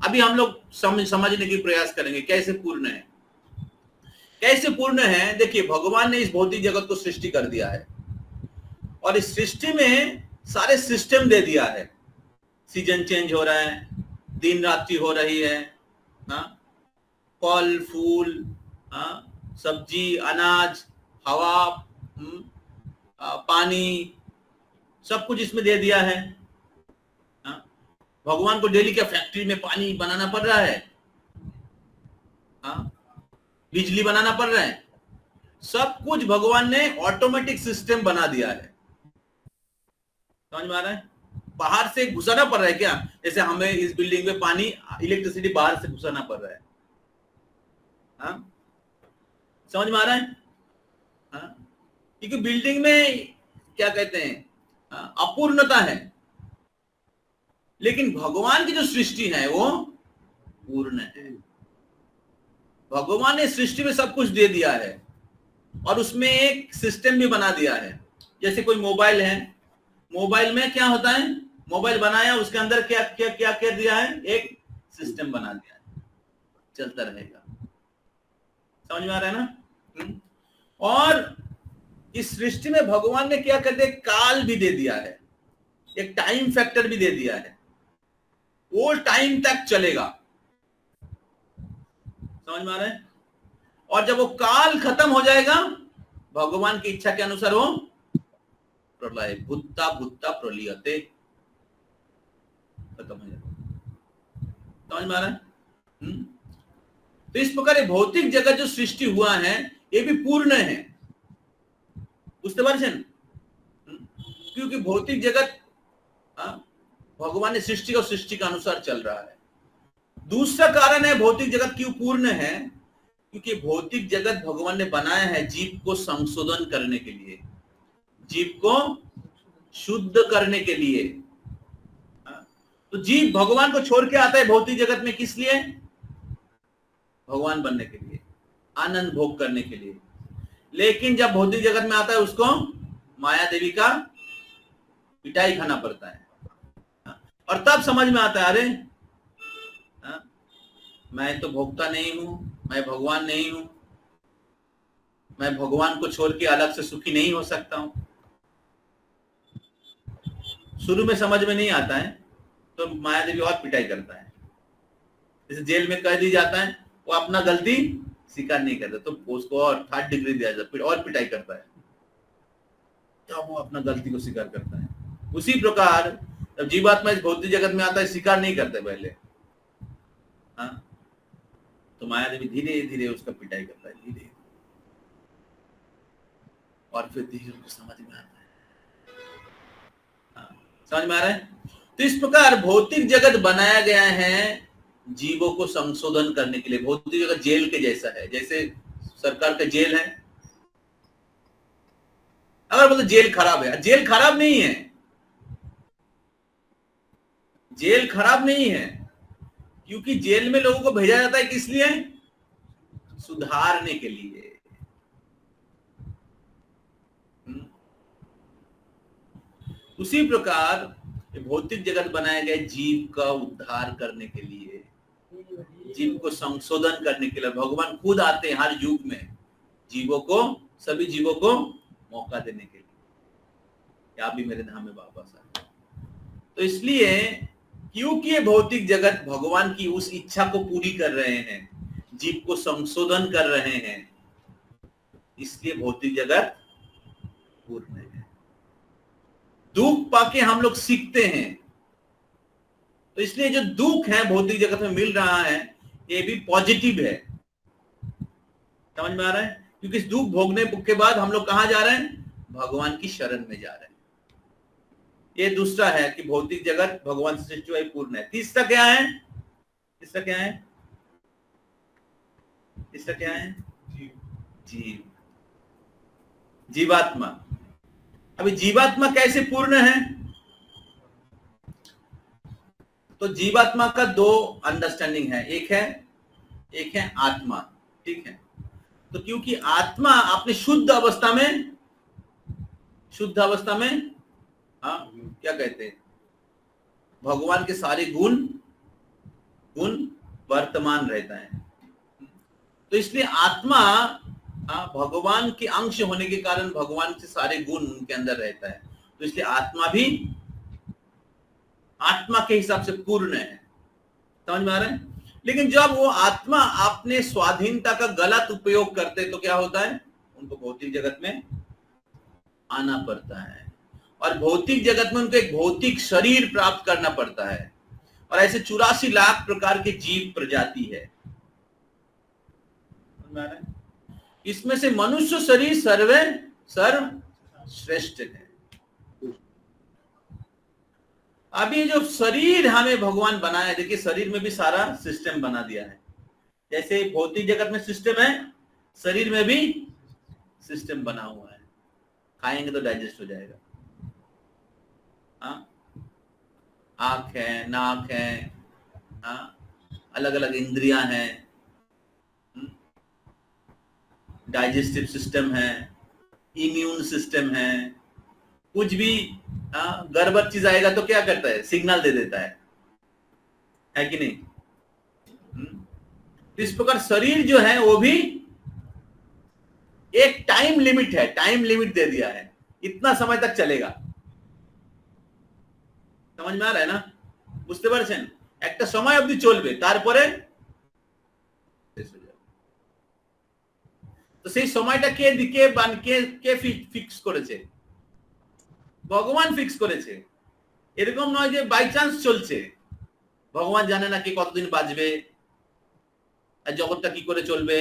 [SPEAKER 1] अभी हम लोग समझने की प्रयास करेंगे कैसे पूर्ण है। कैसे पूर्ण है? देखिए, भगवान ने इस भौतिक जगत को सृष्टि कर दिया है और इस सृष्टि में सारे सिस्टम दे दिया है। सीजन चेंज हो रहा है, दिन रात्रि हो रही है, फल फूल, सब्जी, अनाज, हवा, पानी, सब कुछ इसमें दे दिया है। भगवान को डेली क्या फैक्ट्री में पानी बनाना पड़ रहा है? बिजली बनाना पड़ रहा है? सब कुछ भगवान ने ऑटोमेटिक सिस्टम बना दिया है। समझ में आ रहा है? बाहर से घुसाना पड़ रहा है क्या? जैसे हमें इस बिल्डिंग में पानी, इलेक्ट्रिसिटी बाहर से घुसाना पड़ रहा है। समझ में आ रहा है? क्योंकि बिल्डिंग में क्या कहते हैं, अपूर्णता है, लेकिन भगवान की जो सृष्टि है वो पूर्ण है। भगवान ने सृष्टि में सब कुछ दे दिया है और उसमें एक सिस्टम भी बना दिया है। जैसे कोई मोबाइल है, मोबाइल में क्या होता है? मोबाइल बनाया, उसके अंदर क्या क्या क्या कर दिया है? एक सिस्टम बना दिया है, चलता रहेगा। समझ में आ रहा है ना? और इस सृष्टि में भगवान ने क्या कहते हैं, काल भी दे दिया है, एक टाइम फैक्टर भी दे दिया है, वो टाइम तक चलेगा। समझ में आ रहा है? और जब वो काल खत्म हो जाएगा, भगवान की इच्छा के अनुसार वो प्रलय, भूता भूता प्रलयते, खत्म हो जाएगा। समझ में आ रहा है? तो इस प्रकार ये भौतिक जगत जो सृष्टि हुआ है ये भी पूर्ण है, बुझते पारছেন? क्योंकि भौतिक जगत भगवान ने सृष्टि और सृष्टि के अनुसार चल रहा है। दूसरा कारण है भौतिक जगत क्यों पूर्ण है, क्योंकि भौतिक जगत भगवान ने बनाया है जीव को संशोधन करने के लिए, जीव को शुद्ध करने के लिए। तो जीव भगवान को छोड़ के आता है भौतिक जगत में, किस लिए? भगवान बनने के लिए, आनंद भोग करने के लिए। लेकिन जब भौतिक जगत में आता है उसको माया देवी का पिटाई खाना पड़ता है, और तब समझ में आता है अरे मैं तो भोक्ता नहीं हूं, मैं भगवान नहीं हूं, मैं भगवान को छोड़ के अलग से सुखी नहीं हो सकता हूं। शुरू में समझ में नहीं आता है तो माया देवी और पिटाई करता है। जैसे जेल में कह दी जाता है, वो अपना गलती स्वीकार नहीं करता तो उसको और 3rd डिग्री दिया जाता है और पिटाई करता है, तब वो अपना गलती को स्वीकार करता है। उसी प्रकार जब जीवात्मा इस भौतिक जगत में आता है, स्वीकार नहीं करते पहले, तो माया देवी धीरे धीरे उसका पिटाई करता है, धीरे, और फिर धीरे उसको समझ में आता है। समझ में आ रहा है? तो इस प्रकार भौतिक जगत बनाया गया है जीवों को संशोधन करने के लिए। भौतिक जगत जेल के जैसा है, जैसे सरकार का जेल है। अगर बोलते जेल खराब है, जेल खराब नहीं है, जेल खराब नहीं है, क्योंकि जेल में लोगों को भेजा जाता है किस लिए? सुधारने के लिए। उसी प्रकार भौतिक जगत बनाया गया जीव का उद्धार करने के लिए, जीव को संशोधन करने के लिए। भगवान खुद आते हैं हर युग में जीवों को, सभी जीवों को मौका देने के लिए, आप भी मेरे धाम में वापस आए। तो इसलिए क्योंकि ये भौतिक जगत भगवान की उस इच्छा को पूरी कर रहे हैं, जीव को संशोधन कर रहे हैं, इसलिए भौतिक जगत पूर्ण है। दुख पाके हम लोग सीखते हैं। तो इसलिए जो दुख है भौतिक जगत में मिल रहा है ये भी पॉजिटिव है। समझ में आ रहा है? क्योंकि इस दुख भोगने के बाद हम लोग कहां जा रहे हैं? भगवान की शरण में जा रहे हैं। ये दूसरा है कि भौतिक जगत भगवान से सृष्टि हुआ पूर्ण है। तीसरा क्या है? तीसरा क्या है? तीसरा क्या है? जीव, जीवात्मा। अभी जीवात्मा कैसे पूर्ण है? तो जीवात्मा का दो अंडरस्टैंडिंग है, एक है आत्मा। ठीक है, तो क्योंकि आत्मा अपने शुद्ध अवस्था में हाँ क्या कहते हैं, भगवान के सारे गुण वर्तमान रहता है। तो इसलिए आत्मा भगवान के अंश होने के कारण भगवान से सारे गुण उनके अंदर रहता है। तो इसलिए आत्मा भी आत्मा के हिसाब से पूर्ण है। समझ में आ रहा है? लेकिन जब वो आत्मा अपने स्वाधीनता का गलत उपयोग करते तो क्या होता है? उनको भौतिक जगत में आना पड़ता है और भौतिक जगत में उनको एक भौतिक शरीर प्राप्त करना पड़ता है। और ऐसे 84 लाख प्रकार के जीव प्रजाति है। इसमें से मनुष्य शरीर सर्वश्रेष्ठ है। अभी जो शरीर हमें भगवान बनाया है, देखिए शरीर में भी सारा सिस्टम बना दिया है। जैसे भौतिक जगत में सिस्टम है, शरीर में भी सिस्टम बना हुआ है। खाएंगे तो डाइजेस्ट हो जाएगा। आंख है, नाक है, अलग अलग इंद्रियां हैं, डाइजेस्टिव सिस्टम है, इम्यून सिस्टम है। कुछ भी गड़बड़ चीज आएगा तो क्या करता है? सिग्नल दे देता है कि नहीं? इस प्रकार शरीर जो है वो भी एक टाइम लिमिट है, टाइम लिमिट दे दिया है, इतना समय तक चलेगा। समझ में आ रहा है ना? বুঝতে পারছেন? একটা সময় অবধি চলবে, তারপরে তো সেই সময়টা কে ফিক্স করেছে? ভগবান ফিক্স করেছে। এরকম নয় যে বাই চান্স চলছে। ভগবান জানে না কে কতদিন বাঁচবে আর জগৎটা কি করে চলবে,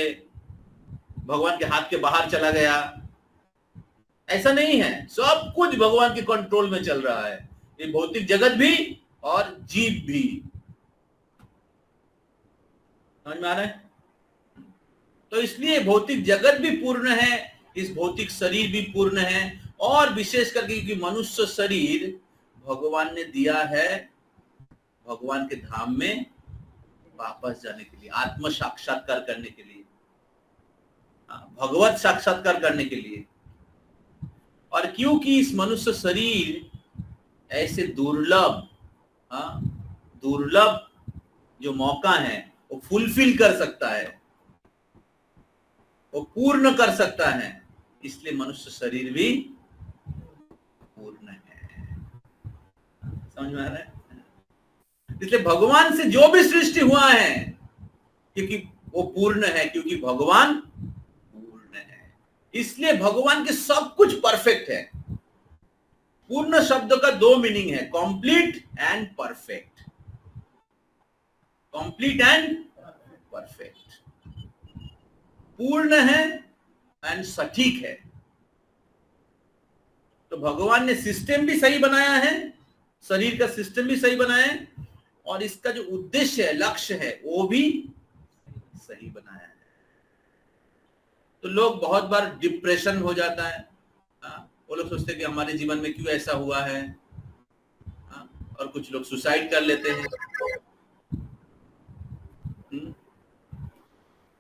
[SPEAKER 1] भगवान के हाथ के बाहर चला गया, ऐसा नहीं है। सब कुछ भगवान के कंट्रोल में चल रहा है, ये भौतिक जगत भी और जीव भी। समझ में आ रहा है? तो इसलिए भौतिक जगत भी पूर्ण है, इस भौतिक शरीर भी पूर्ण है। और विशेष करके क्योंकि मनुष्य शरीर भगवान ने दिया है भगवान के धाम में वापस जाने के लिए, आत्म साक्षात्कार करने के लिए, भगवत साक्षात्कार करने के लिए। और क्योंकि इस मनुष्य शरीर ऐसे दुर्लभ जो मौका है वो फुलफिल कर सकता है, वो पूर्ण कर सकता है, इसलिए मनुष्य शरीर भी पूर्ण है। समझ में आ रहा है? इसलिए भगवान से जो भी सृष्टि हुआ है क्योंकि वो पूर्ण है, क्योंकि भगवान पूर्ण है, इसलिए भगवान के सब कुछ परफेक्ट है। पूर्ण शब्द का दो मीनिंग है, complete and perfect. Complete and perfect, पूर्ण है एंड सटीक है। तो भगवान ने सिस्टम भी सही बनाया है, शरीर का सिस्टम भी सही बनाया है, और इसका जो उद्देश्य है, लक्ष्य है, वो भी सही बनाया है। तो लोग बहुत बार डिप्रेशन हो जाता है, वो लोग सोचते हैं कि हमारे जीवन में क्यों ऐसा हुआ है, और कुछ लोग सुसाइड कर लेते हैं।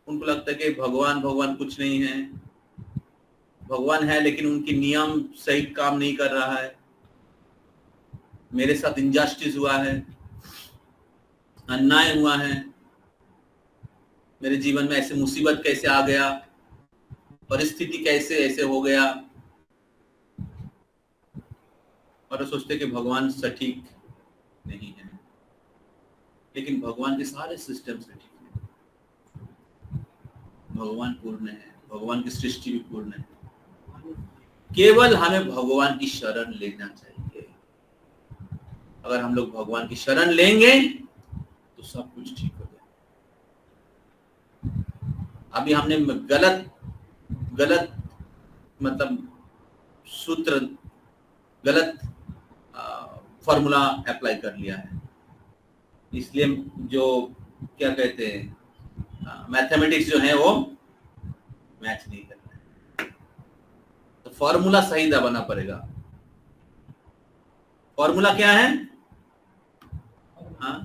[SPEAKER 1] उनको लगता है कि भगवान कुछ नहीं है, भगवान है लेकिन उनकी नियम सही काम नहीं कर रहा है, मेरे साथ इनजस्टिस हुआ है, अन्याय हुआ है, मेरे जीवन में ऐसे मुसीबत कैसे आ गया, परिस्थिति कैसे ऐसे हो गया। और सोचते कि भगवान सटीक नहीं है, लेकिन भगवान के सारे सिस्टम सटीक है। भगवान पूर्ण है, भगवान की सृष्टि भी पूर्ण है। केवल हमें भगवान की शरण लेना चाहिए। अगर हम लोग भगवान की शरण लेंगे तो सब कुछ ठीक हो जाए। अभी हमने गलत मतलब सूत्र, गलत फॉर्मूला अप्लाई कर लिया है, इसलिए जो क्या कहते हैं मैथमेटिक्स जो है वो मैच नहीं कर रहा है। तो फॉर्मूला सही दबाना पड़ेगा। फॉर्मूला क्या है? हाँ,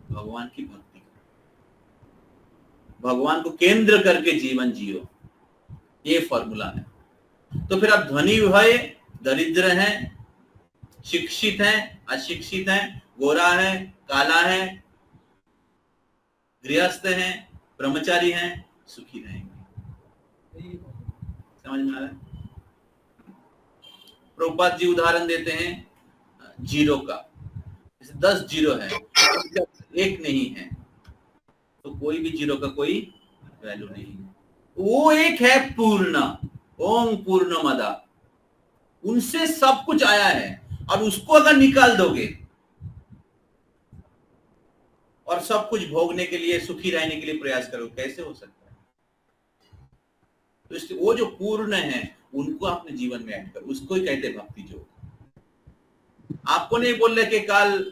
[SPEAKER 1] भगवान की भक्ति, भगवान को केंद्र करके जीवन जियो, ये फॉर्मूला है। तो फिर आप धनी है, दरिद्र हैं, शिक्षित हैं, अशिक्षित हैं, गोरा है, काला है, गृहस्थ हैं, ब्रह्मचारी हैं, सुखी रहेंगे। समझ में आ रहा है? प्रभुपाद जी उदाहरण देते हैं जीरो का। जैसे 10 जीरो है, एक नहीं है तो कोई भी जीरो का कोई वैल्यू नहीं है। वो एक है पूर्ण, ओम पूर्णमदा, उनसे सब कुछ आया है, और उसको अगर निकाल दोगे और सब कुछ भोगने के लिए, सुखी रहने के लिए प्रयास करो, कैसे हो सकता है? तो इसलिए वो जो पूर्ण है उनको अपने जीवन में ऐड करो, उसको ही कहते हैं भक्ति योग। आपको नहीं बोल रहे कि कल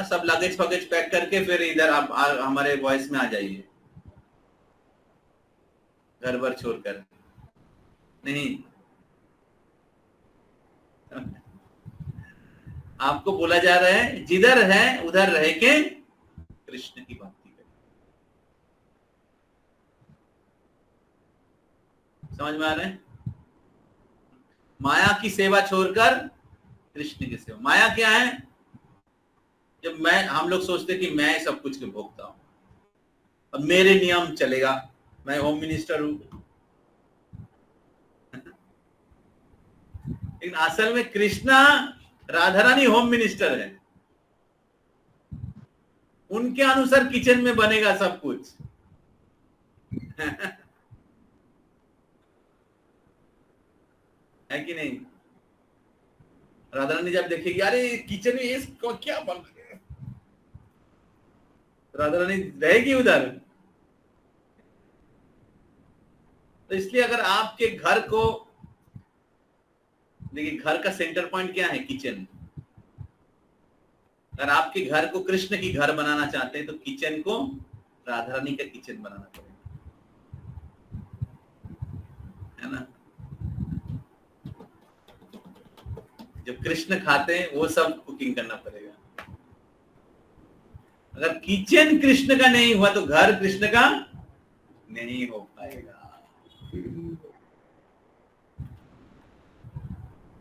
[SPEAKER 1] सब लगेज फगेज पैक करके फिर इधर आप हमारे वॉइस में आ जाइए, घर भर छोड़कर नहीं। आपको बोला जा रहा है जिधर है उधर रह के कृष्ण की भक्ति करें। समझ में आ रहा है? माया की सेवा छोड़कर कृष्ण की सेवा। माया क्या है? जब हम लोग सोचते कि मैं सब कुछ के भोगता हूं, अब मेरे नियम चलेगा, मैं होम मिनिस्टर हूं। लेकिन असल में कृष्णा, राधा रानी होम मिनिस्टर है, उनके अनुसार किचन में बनेगा सब कुछ। है कि नहीं? राधा रानी जब देखेगी अरे किचन में इसको क्या बन रहा है, राधा रानी रहेगी उधर। तो इसलिए अगर आपके घर को देखिए, घर का सेंटर पॉइंट क्या है? किचन। अगर आपके घर को कृष्ण की घर बनाना चाहते हैं तो किचन को राधा रानी का किचन बनाना पड़ेगा, है ना? जो कृष्ण खाते हैं वो सब कुकिंग करना पड़ेगा। अगर किचन कृष्ण का नहीं हुआ तो घर कृष्ण का नहीं हो पाएगा।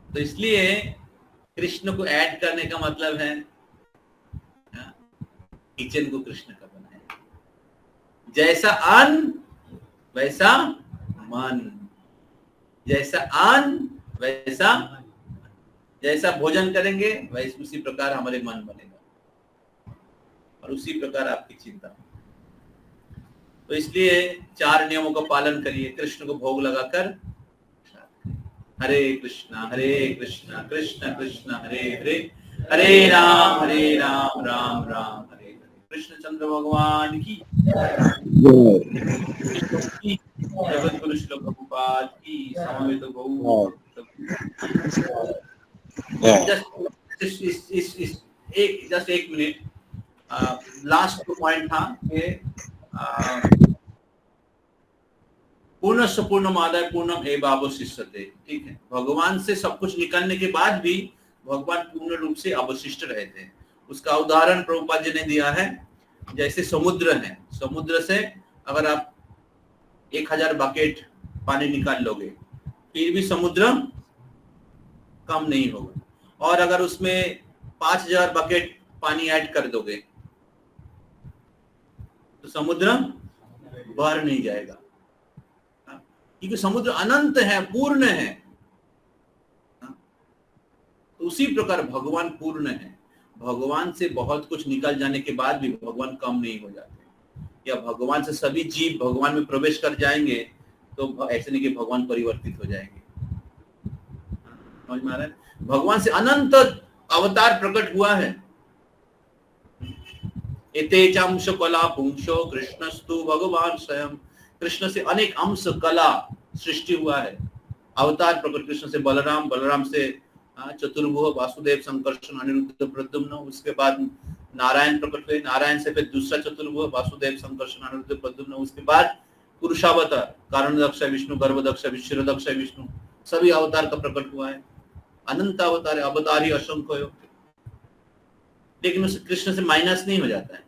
[SPEAKER 1] तो इसलिए कृष्ण को ऐड करने का मतलब है किचन को कृष्ण का बनाया। जैसा अन्न वैसा मन, जैसा अन्न वैसा, जैसा भोजन करेंगे वैसे उसी प्रकार हमारे मन बनेगा और उसी प्रकार आपकी चिंता। तो इसलिए 4 नियमों का पालन करिए, कृष्ण को भोग लगाकर। हरे कृष्णा कृष्ण कृष्ण हरे हरे, हरे राम राम राम हरे हरे। कृष्णचंद्र भगवान की जगत गुरु श्री प्रभुपाद की समवेत गौ। जस्ट एक मिनट, लास्ट पॉइंट था कि पूर्णस्य पूर्णमादाय पूर्णम एवावशिष्यते। ठीक है, भगवान से सब कुछ निकालने के बाद भी भगवान पूर्ण रूप से अवशिष्ट रहते हैं। उसका उदाहरण प्रभुपाद जी ने दिया है, जैसे समुद्र है, समुद्र से अगर आप 1000 बकेट पानी निकाल लोगे फिर भी समुद्र कम नहीं होगा, और अगर उसमें 5000 बकेट पानी ऐड कर दोगे तो समुद्र भर नहीं जाएगा, क्योंकि समुद्र अनंत है, पूर्ण है। तो उसी प्रकार भगवान पूर्ण है। भगवान से बहुत कुछ निकल जाने के बाद भी भगवान कम नहीं हो जाते, या भगवान से सभी जीव भगवान में प्रवेश कर जाएंगे तो ऐसे नहीं कि भगवान परिवर्तित हो जाएंगे। समझ में आ रहा है? भगवान से अनंत अवतार प्रकट हुआ है। एते अंश कला पुंसो कृष्णस्तु भगवान स्वयं। कृष्ण से अनेक अंश कला सृष्टि हुआ है। अवतार प्रकट कृष्ण से बलराम, बलराम से चतुर्भुज वासुदेव, संकर्षण, अनिरुद्ध, प्रद्युम्न। उसके बाद नारायण प्रकट हुए, नारायण से फिर दूसरा चतुर्भुज वासुदेव, संकर्षण, अनिरुद्ध, प्रद्युम्न। उसके बाद पुरुषावतार, कारण दक्ष विष्णु, गर्भ दक्ष, शिर दक्ष विष्णु, सभी अवतार का प्रकट हुआ है। अनंत अवतार है, अवतार ही असंख्य हो। लेकिन उस कृष्ण से माइनस नहीं हो जाता है,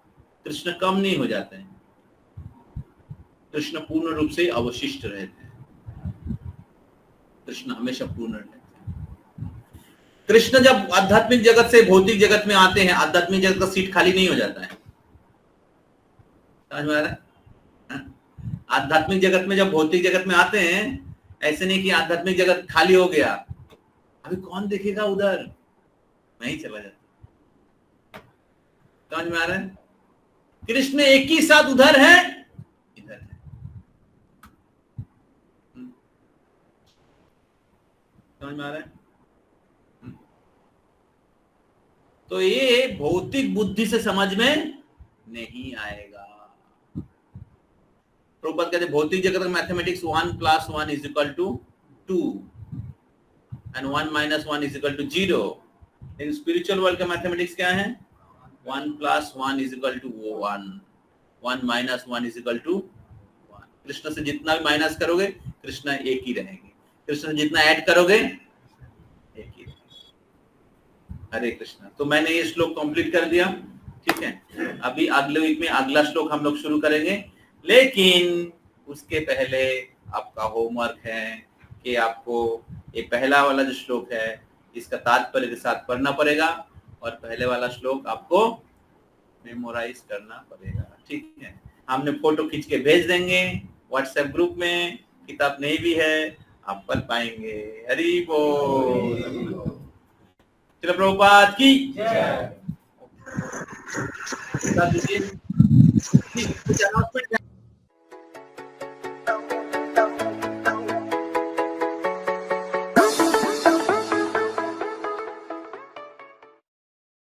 [SPEAKER 1] कृष्ण कम नहीं हो जाते हैं, कृष्ण पूर्ण रूप से अवशिष्ट रहते हैं। कृष्ण हमेशा पूर्ण रहते हैं। कृष्ण जब आध्यात्मिक जगत से भौतिक जगत में आते हैं, आध्यात्मिक जगत का सीट खाली नहीं हो जाता है। समझ में आ रहा है? आध्यात्मिक जगत में जब भौतिक जगत में आते हैं, ऐसे नहीं कि आध्यात्मिक जगत खाली हो गया, अभी कौन देखेगा उधर, मैं ही चला जाता। समझ में आ रहा है? कृष्ण एक ही साथ उधर है, इधर है। समझ में आ रहा है? तो ये भौतिक बुद्धि से समझ में नहीं आएगा। प्रभुपाद कहते भौतिक जगत का मैथमेटिक्स 1 + 1 = 2 and 1 - 1 = 0। लेकिन स्पिरिचुअल वर्ल्ड का मैथमेटिक्स क्या है? 1 + 1 = 1, 1 - 1 = 1। कृष्ण से जितना भी माइनस करोगे, कृष्ण एक ही रहेंगे। कृष्ण से जितना ऐड करोगे, एक ही रहेंगे। हरे कृष्णा। तो मैंने ये श्लोक कंप्लीट कर दिया, ठीक है। अभी अगले वीक में अगला श्लोक हम लोग शुरू करेंगे, लेकिन उसके पहले आपका होमवर्क है कि आपको ये पहला वाला जो श्लोक है इसका तात्पर्य के साथ पढ़ना पड़ेगा, और पहले वाला श्लोक आपको मेमोराइज करना पड़ेगा, ठीक है। हमने फोटो खींच के भेज देंगे व्हाट्सएप ग्रुप में, किताब नहीं भी है आप पढ़ पाएंगे। हरि बोल। श्रील प्रभुपाद की जय। कुछ अनाउंसमेंट